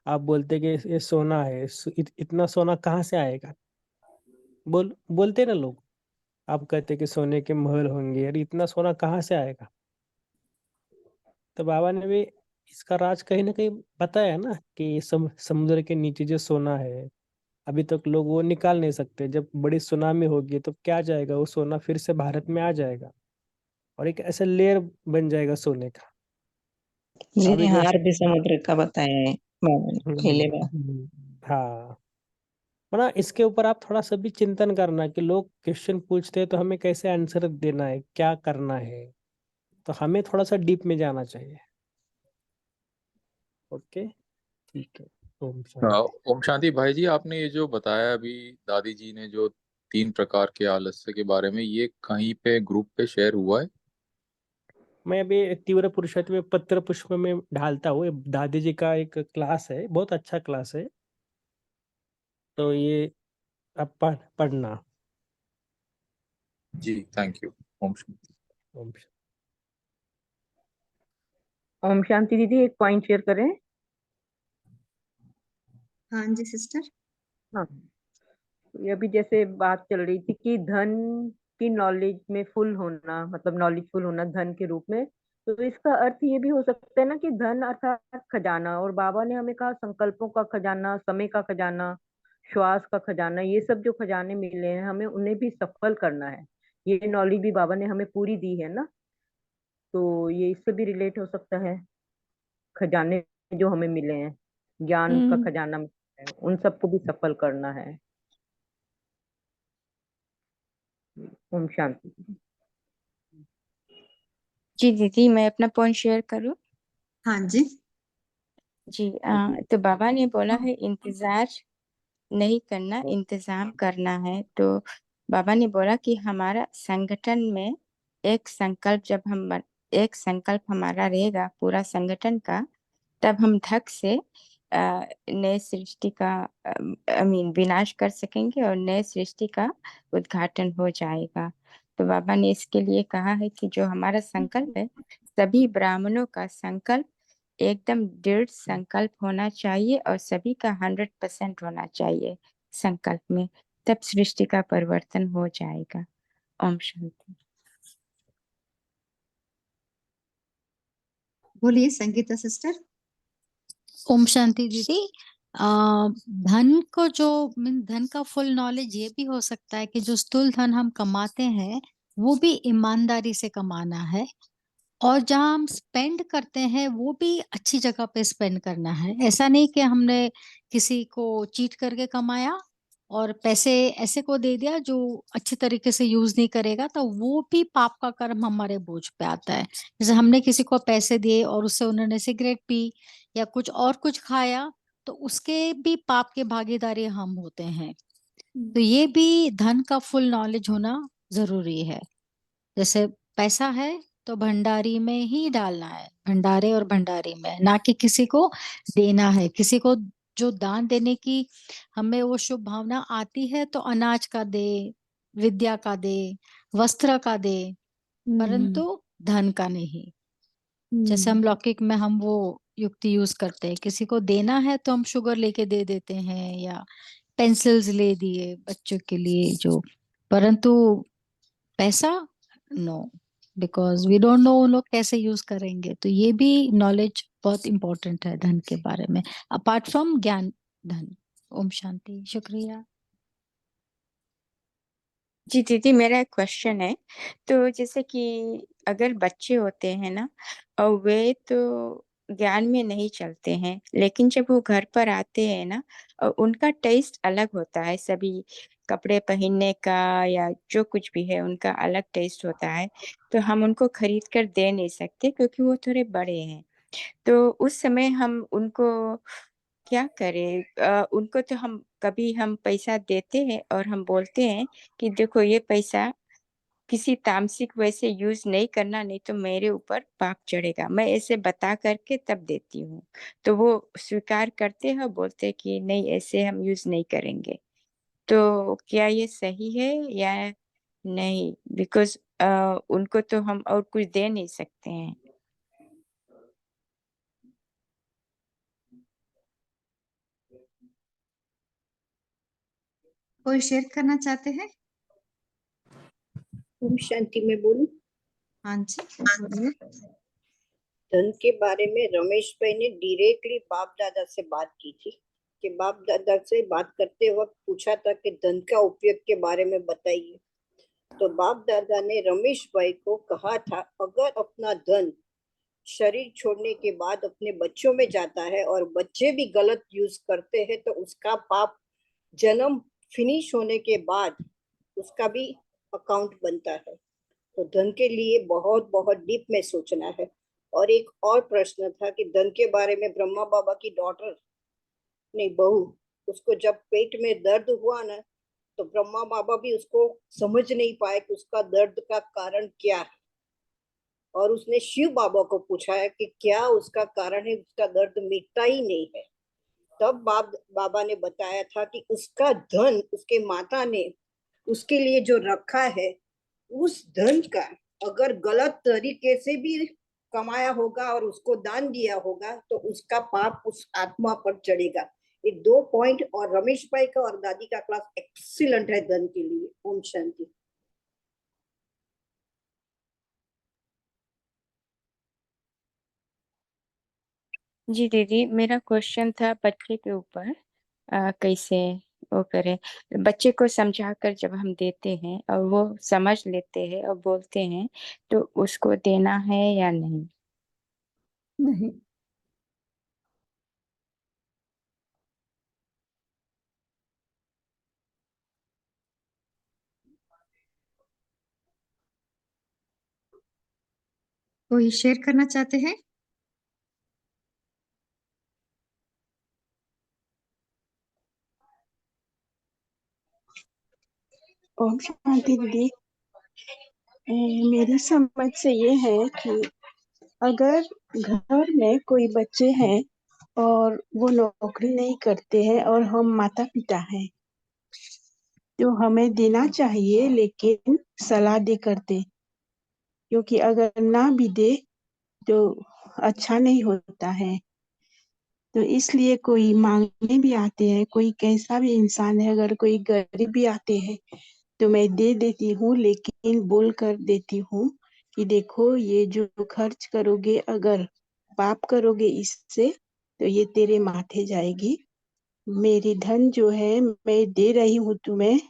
आप बोलते कि ये सोना है, इतना सोना कहाँ से आएगा, बोलते ना लोग। आप कहते कि सोने के महल होंगे, अरे इतना सोना कहाँ से आएगा। तो बाबा ने भी इसका राज कहीं ना कहीं बताया ना कि समुद्र के नीचे जो सोना है, अभी तक लोग वो निकाल नहीं सकते। जब बड़ी सुनामी होगी तो क्या जाएगा, वो सोना फिर से भारत में आ जाएगा और एक ऐसा लेयर बन जाएगा सोने का। जी अभी हाँ, जैसे अरबी समुद्र का बताया है बाबा ने पहले बार। हाँ, ना इसके ऊपर आप थोड़ा सा भी चिंतन करना कि लोग क्वेश्चन पूछते हैं तो हमें कैसे आंसर देना है, क्या करना है। तो हमें थोड़ा सा डीप में जाना चाहिए। ओके, ठीक है। ओम शांति। ओम शांति भाई जी, आपने ये जो बताया अभी दादी जी ने, जो 3 प्रकार के आलस्य के बारे में, ये कहीं पे ग्रुप पे शेयर हुआ है? मैं अभी तीव्र पुरुषत्व में पत्र पुष्प में ढालता हूँ। ये दादी जी का एक क्लास है, बहुत अच्छा क्लास है, तो ये आप पढ़ना। जी, थैंक यू। ओम शांति। ओम शांति। ओम शांति दीदी, एक पॉइंट शेयर करें। हाँ जी सिस्टर। हाँ, ये अभी जैसे बात चल रही थी कि धन की नॉलेज में फुल होना, मतलब नॉलेजफुल होना धन के रूप में, तो इसका अर्थ ये भी हो सकता है ना कि धन अर्थात खजाना। और बाबा ने हमें कहा संकल्पों का खजाना, समय का खजाना, श्वास का खजाना, ये सब जो खजाने मिले हैं हमें उन्हें भी सफल करना है। ये नॉलेज भी बाबा ने हमें पूरी दी है ना, तो ये इससे भी रिलेट हो सकता है। खजाने जो हमें मिले हैं, ज्ञान का खजाना मिला है, उन सबको भी सफल करना है। ओम शांति। जी दीदी, मैं अपना पॉइंट शेयर करूं? हाँ जी। जी तो बाबा ने बोला है इंतजार नहीं करना, इंतजाम करना है। तो बाबा ने बोला कि हमारा संगठन में एक संकल्प हमारा रहेगा पूरा संगठन का, तब हम धक से नए सृष्टि का विनाश कर सकेंगे और नए सृष्टि का उद्घाटन हो जाएगा। तो बाबा ने इसके लिए कहा है कि जो हमारा संकल्प है, सभी ब्राह्मणों का संकल्प एकदम दृढ़ संकल्प होना चाहिए और सभी का 100% होना चाहिए संकल्प में, तब सृष्टि का परिवर्तन हो जाएगा। ओम शांति। बोलिए संगीता सिस्टर। ओम शांति दीदी। धन को जो धन का फुल नॉलेज ये भी हो सकता है कि जो स्थूल धन हम कमाते हैं वो भी ईमानदारी से कमाना है, और जहाँ हम स्पेंड करते हैं वो भी अच्छी जगह पे स्पेंड करना है। ऐसा नहीं कि हमने किसी को चीट करके कमाया और पैसे ऐसे को दे दिया जो अच्छे तरीके से यूज नहीं करेगा, तो वो भी पाप का कर्म हमारे बोझ पे आता है। जैसे हमने किसी को पैसे दिए और उससे उन्होंने सिगरेट पी या कुछ और कुछ खाया, तो उसके भी पाप के भागीदारी हम होते हैं। तो ये भी धन का फुल नॉलेज होना जरूरी है। जैसे पैसा है तो भंडारी में ही डालना है, भंडारे और भंडारी में, ना कि किसी को देना है। किसी को जो दान देने की हमें वो शुभ भावना आती है तो अनाज का दे, विद्या का दे, वस्त्र का दे, परंतु धन का नहीं। जैसे हम लौकिक में हम वो युक्ति यूज करते हैं, किसी को देना है तो हम शुगर लेके दे देते हैं या पेंसिल्स ले दिए बच्चों के लिए जो, परंतु पैसा no, because we don't know वो लोग कैसे यूज करेंगे। तो ये भी नॉलेज बहुत इंपॉर्टेंट है धन के बारे में, अपार्ट फ्रॉम ज्ञान धन। ओम शांति, शुक्रिया। जी दीदी, मेरा एक क्वेश्चन है। तो जैसे कि अगर बच्चे होते हैं ना, और वे तो ज्ञान में नहीं चलते हैं, लेकिन जब वो घर पर आते हैं ना, और उनका टेस्ट अलग होता है, सभी कपड़े पहनने का या जो कुछ भी है उनका अलग टेस्ट होता है। तो हम उनको खरीद कर दे नहीं सकते क्योंकि वो थोड़े बड़े हैं। तो उस समय हम उनको क्या करें? उनको तो हम कभी हम पैसा देते हैं और हम बोलते हैं कि देखो ये पैसा किसी तामसिक वैसे यूज नहीं करना, नहीं तो मेरे ऊपर पाप चढ़ेगा। मैं ऐसे बता करके तब देती हूँ, तो वो स्वीकार करते हैं, बोलते हैं कि नहीं ऐसे हम यूज नहीं करेंगे। तो क्या ये सही है या नहीं? बिकॉज उनको तो हम और कुछ दे नहीं सकते हैं। कोई शेयर करना चाहते हैं? ओम शांति में बोलूं। हाँ जी बोलिए। धन के बारे में रमेश भाई ने डायरेक्टली बाप दादा से बात की थी कि बाप दादा से बात करते वक्त पूछा था कि धन का उपयोग के बारे में बताइए। तो बाप दादा ने रमेश भाई को कहा था, अगर अपना धन शरीर छोड़ने के बाद अपने बच्चों में जाता है और बच्चे भी गलत यूज करते हैं तो उसका पाप जन्म फिनिश होने के बाद उसका भी अकाउंट बनता है। तो धन के लिए बहुत बहुत डीप में सोचना है। और एक और प्रश्न था कि धन के बारे में ब्रह्मा बाबा की डॉटर नहीं बहू, उसको जब पेट में दर्द हुआ ना, तो ब्रह्मा बाबा भी उसको समझ नहीं पाए कि उसका दर्द का कारण क्या है। और उसने शिव बाबा को पूछा है कि क्या उसका कारण है, उसका दर्द मिटता ही नहीं है। तब बाबा ने बताया था कि उसका धन उसके माता ने उसके लिए जो रखा है, उस धन का अगर गलत तरीके से भी कमाया होगा और उसको दान दिया होगा तो उसका पाप उस आत्मा पर चढ़ेगा। ये 2 पॉइंट। और रमेश भाई का और दादी का क्लास एक्सीलेंट है धन के लिए। ओम शांति। जी दीदी, मेरा क्वेश्चन था बच्चे के ऊपर, कैसे वो करें। बच्चे को समझाकर जब हम देते हैं और वो समझ लेते हैं और बोलते हैं, तो उसको देना है या नहीं? नहीं। कोई शेयर करना चाहते हैं? ओम शांति दीदी। मेरी समझ से ये है कि अगर घर में कोई बच्चे हैं और वो नौकरी नहीं करते हैं और हम माता पिता हैं, तो हमें देना चाहिए, लेकिन सलाह दे कर दे, क्योंकि अगर ना भी दे तो अच्छा नहीं होता है। तो इसलिए कोई मांगने भी आते हैं, कोई कैसा भी इंसान है, अगर कोई गरीब भी आते हैं तो मैं दे देती हूँ, लेकिन बोल कर देती हूँ कि देखो ये जो खर्च करोगे, अगर पाप करोगे इससे तो ये तेरे माथे जाएगी। मेरी धन जो है मैं दे रही हूँ तुम्हें,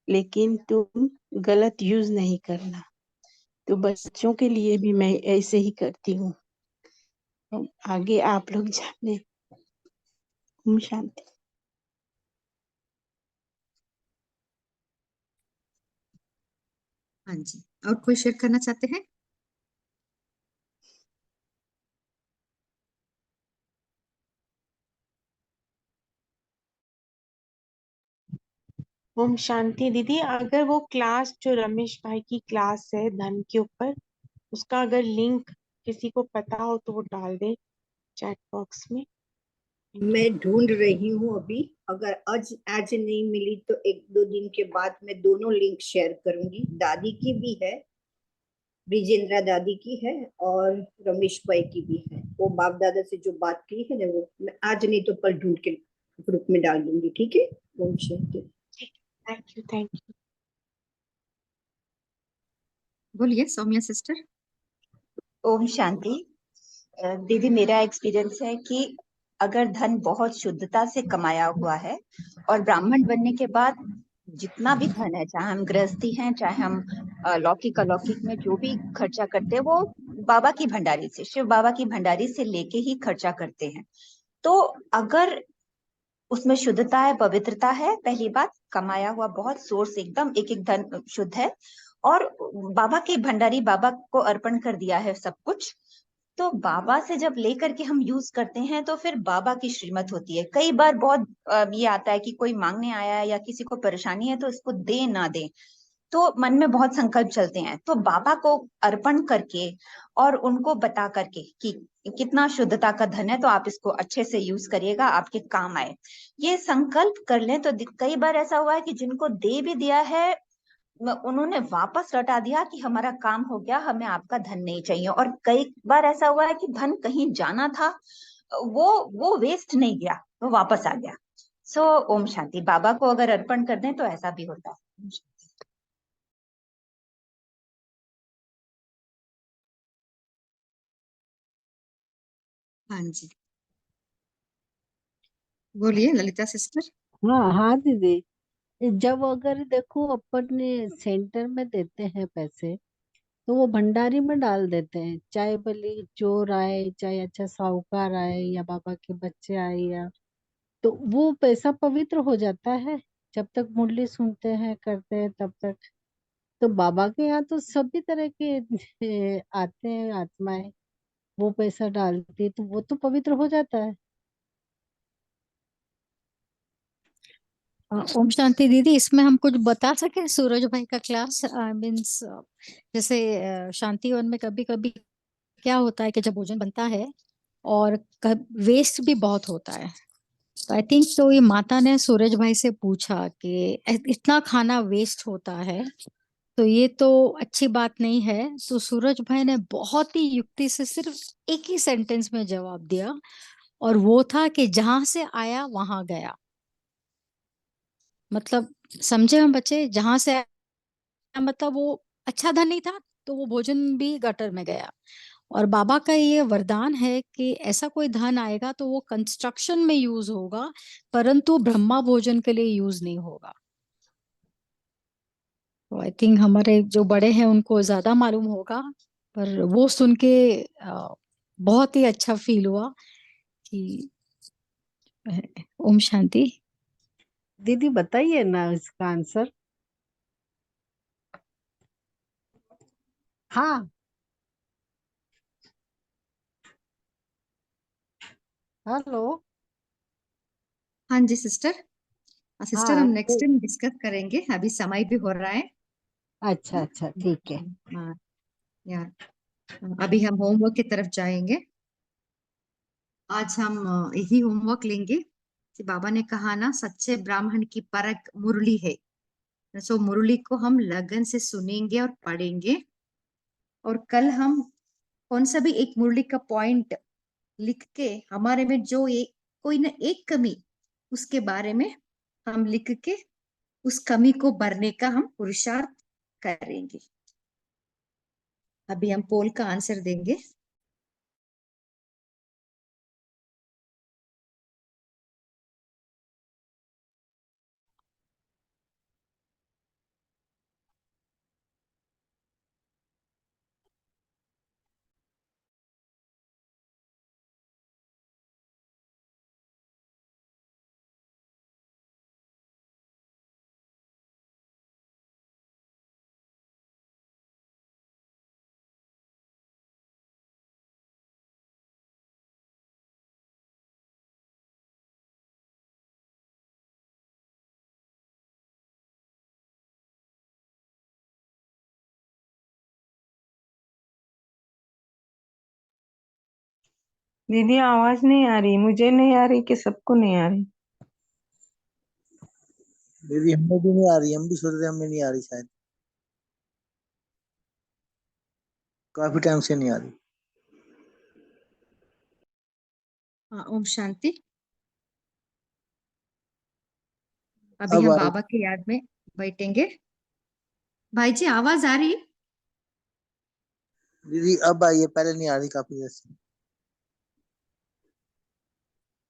लेकिन तुम गलत यूज नहीं करना। तो बच्चों के लिए भी मैं ऐसे ही करती हूँ। आगे आप लोग जाने। ओम शांति। हाँ जी, और कोई शेयर करना चाहते हैं? ओम शांति दीदी, अगर वो क्लास जो रमेश भाई की क्लास है धन के ऊपर, उसका अगर लिंक किसी को पता हो तो वो डाल दे चैट बॉक्स में। मैं ढूंढ रही हूँ अभी। अगर आज नहीं मिली तो 1-2 दिन के बाद मैं दोनों लिंक शेयर करूंगी। दादी की भी है, ब्रिजेंद्रा दादी की है, और रमेश भाई की भी है। वो बाप दादा से जो बात की है ना, वो मैं आज नहीं तो कल ढूंढ के ग्रुप में डाल दूंगी। ठीक है। ओम शांति। Thank you. बोलिए सौम्या सिस्टर। ओम शांति। दीदी, मेरा एक्सपीरियंस है कि अगर धन बहुत शुद्धता से कमाया हुआ है और ब्राह्मण बनने के बाद जितना भी धन है, चाहे हम गृहस्थी हैं, चाहे हम लौकिक अलौकिक में जो भी खर्चा करते हैं, वो बाबा की भंडारी से, शिव बाबा की भंडारी से लेके ही खर्चा करते हैं। तो अगर उसमें शुद्धता है, पवित्रता है, पहली बात, कमाया हुआ बहुत सोर्स एकदम एक एक धन शुद्ध है, और बाबा की भंडारी, बाबा को अर्पण कर दिया है सब कुछ, तो बाबा से जब लेकर के हम यूज करते हैं तो फिर बाबा की श्रीमत होती है। कई बार बहुत ये आता है कि कोई मांगने आया है या किसी को परेशानी है तो इसको दे ना दे, तो मन में बहुत संकल्प चलते हैं, तो बाबा को अर्पण करके और उनको बता करके कि कितना शुद्धता का धन है, तो आप इसको अच्छे से यूज करिएगा, आपके काम आए, ये संकल्प कर लें। तो कई बार ऐसा हुआ है कि जिनको दे भी दिया है उन्होंने वापस लौटा दिया कि हमारा काम हो गया, हमें आपका धन नहीं चाहिए। और कई बार ऐसा हुआ है कि धन कहीं जाना था, वो वेस्ट नहीं गया, वो वापस आ गया। सो ओम शांति। बाबा को अगर अर्पण कर दें तो ऐसा भी होता है। हाँ जी, बोलिए ललिता सिस्टर। हाँ हाँ दीदी, जब अगर देखो अपन ने सेंटर में देते हैं पैसे, तो वो भंडारी में डाल देते हैं, चाहे भले चोर आए, चाहे अच्छा साहूकार आए, या बाबा के बच्चे आए, या तो वो पैसा पवित्र हो जाता है। जब तक मुरली सुनते हैं करते हैं तब तक। तो बाबा के यहाँ तो सभी तरह के आते हैं आत्माएं, वो पैसा डालती है, तो वो तो पवित्र हो जाता है। ओम शांति दीदी, इसमें हम कुछ बता सके सूरज भाई का क्लास मीन्स जैसे शांति वन में कभी कभी क्या होता है कि जब भोजन बनता है और वेस्ट भी बहुत होता है, तो आई थिंक तो ये माता ने सूरज भाई से पूछा कि इतना खाना वेस्ट होता है तो ये तो अच्छी बात नहीं है। तो सूरज भाई ने बहुत ही युक्ति से सिर्फ एक ही सेंटेंस में जवाब दिया, और वो था कि जहां से आया वहां गया। मतलब समझे हम बच्चे, जहां से आया मतलब वो अच्छा धन नहीं था तो वो भोजन भी गटर में गया। और बाबा का ये वरदान है कि ऐसा कोई धन आएगा तो वो कंस्ट्रक्शन में यूज होगा, परंतु ब्रह्मा भोजन के लिए यूज नहीं होगा। तो आई थिंक हमारे जो बड़े हैं उनको ज्यादा मालूम होगा, पर वो सुन के बहुत ही अच्छा फील हुआ कि ओम शांति। दीदी बताइए ना इसका आंसर। हाँ हेलो। हाँ जी सिस्टर। सिस्टर हाँ हम नेक्स्ट टाइम डिस्कस करेंगे, अभी समय भी हो रहा है। अच्छा अच्छा ठीक है। हाँ यार, अभी हम होमवर्क की तरफ जाएंगे। आज हम यही होमवर्क लेंगे कि बाबा ने कहा ना, सच्चे ब्राह्मण की परख मुरली है। सो मुरली को हम लगन से सुनेंगे और पढ़ेंगे। और कल हम कौन सा भी एक मुरली का पॉइंट लिख के, हमारे में जो एक कोई ना एक कमी, उसके बारे में हम लिख के उस कमी को भरने का हम पुरुषार्थ करेंगे। अभी हम पोल का आंसर देंगे। दीदी आवाज नहीं आ रही, मुझे नहीं आ रही कि सबको नहीं आ रही? दीदी हमें भी नहीं आ रही, हम भी सोच रहे हमें नहीं आ रही, शायद काफी टाइम से नहीं आ रही। हाँ ओम शांति। अभी अब हम आ रही बाबा की याद में बैठेंगे। भाई जी आवाज आ रही? दीदी, अब आई है, पहले नहीं आ रही काफी देर से।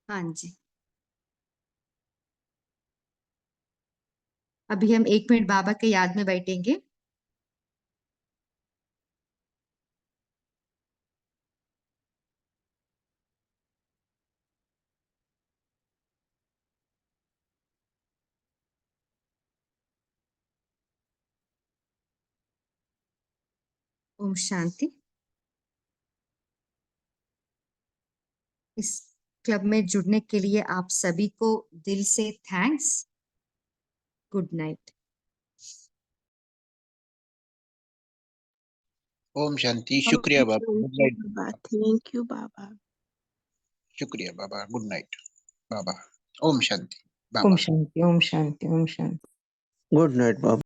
हाँ जी। अभी हम 1 मिनट बाबा के याद में बैठेंगे। ओम शांति। इस क्लब में जुड़ने के लिए आप सभी को दिल से थैंक्स। Good night. ओम शांति। शुक्रिया ओम बाबा, गुड शांति नाइट। बाबा, थैंक यू बाबा। शुक्रिया बाबा, गुड नाइट बाबा। ओम शांति ओम बाबा। शांति, ओम शांति, ओम शांति। गुड नाइट बाबा।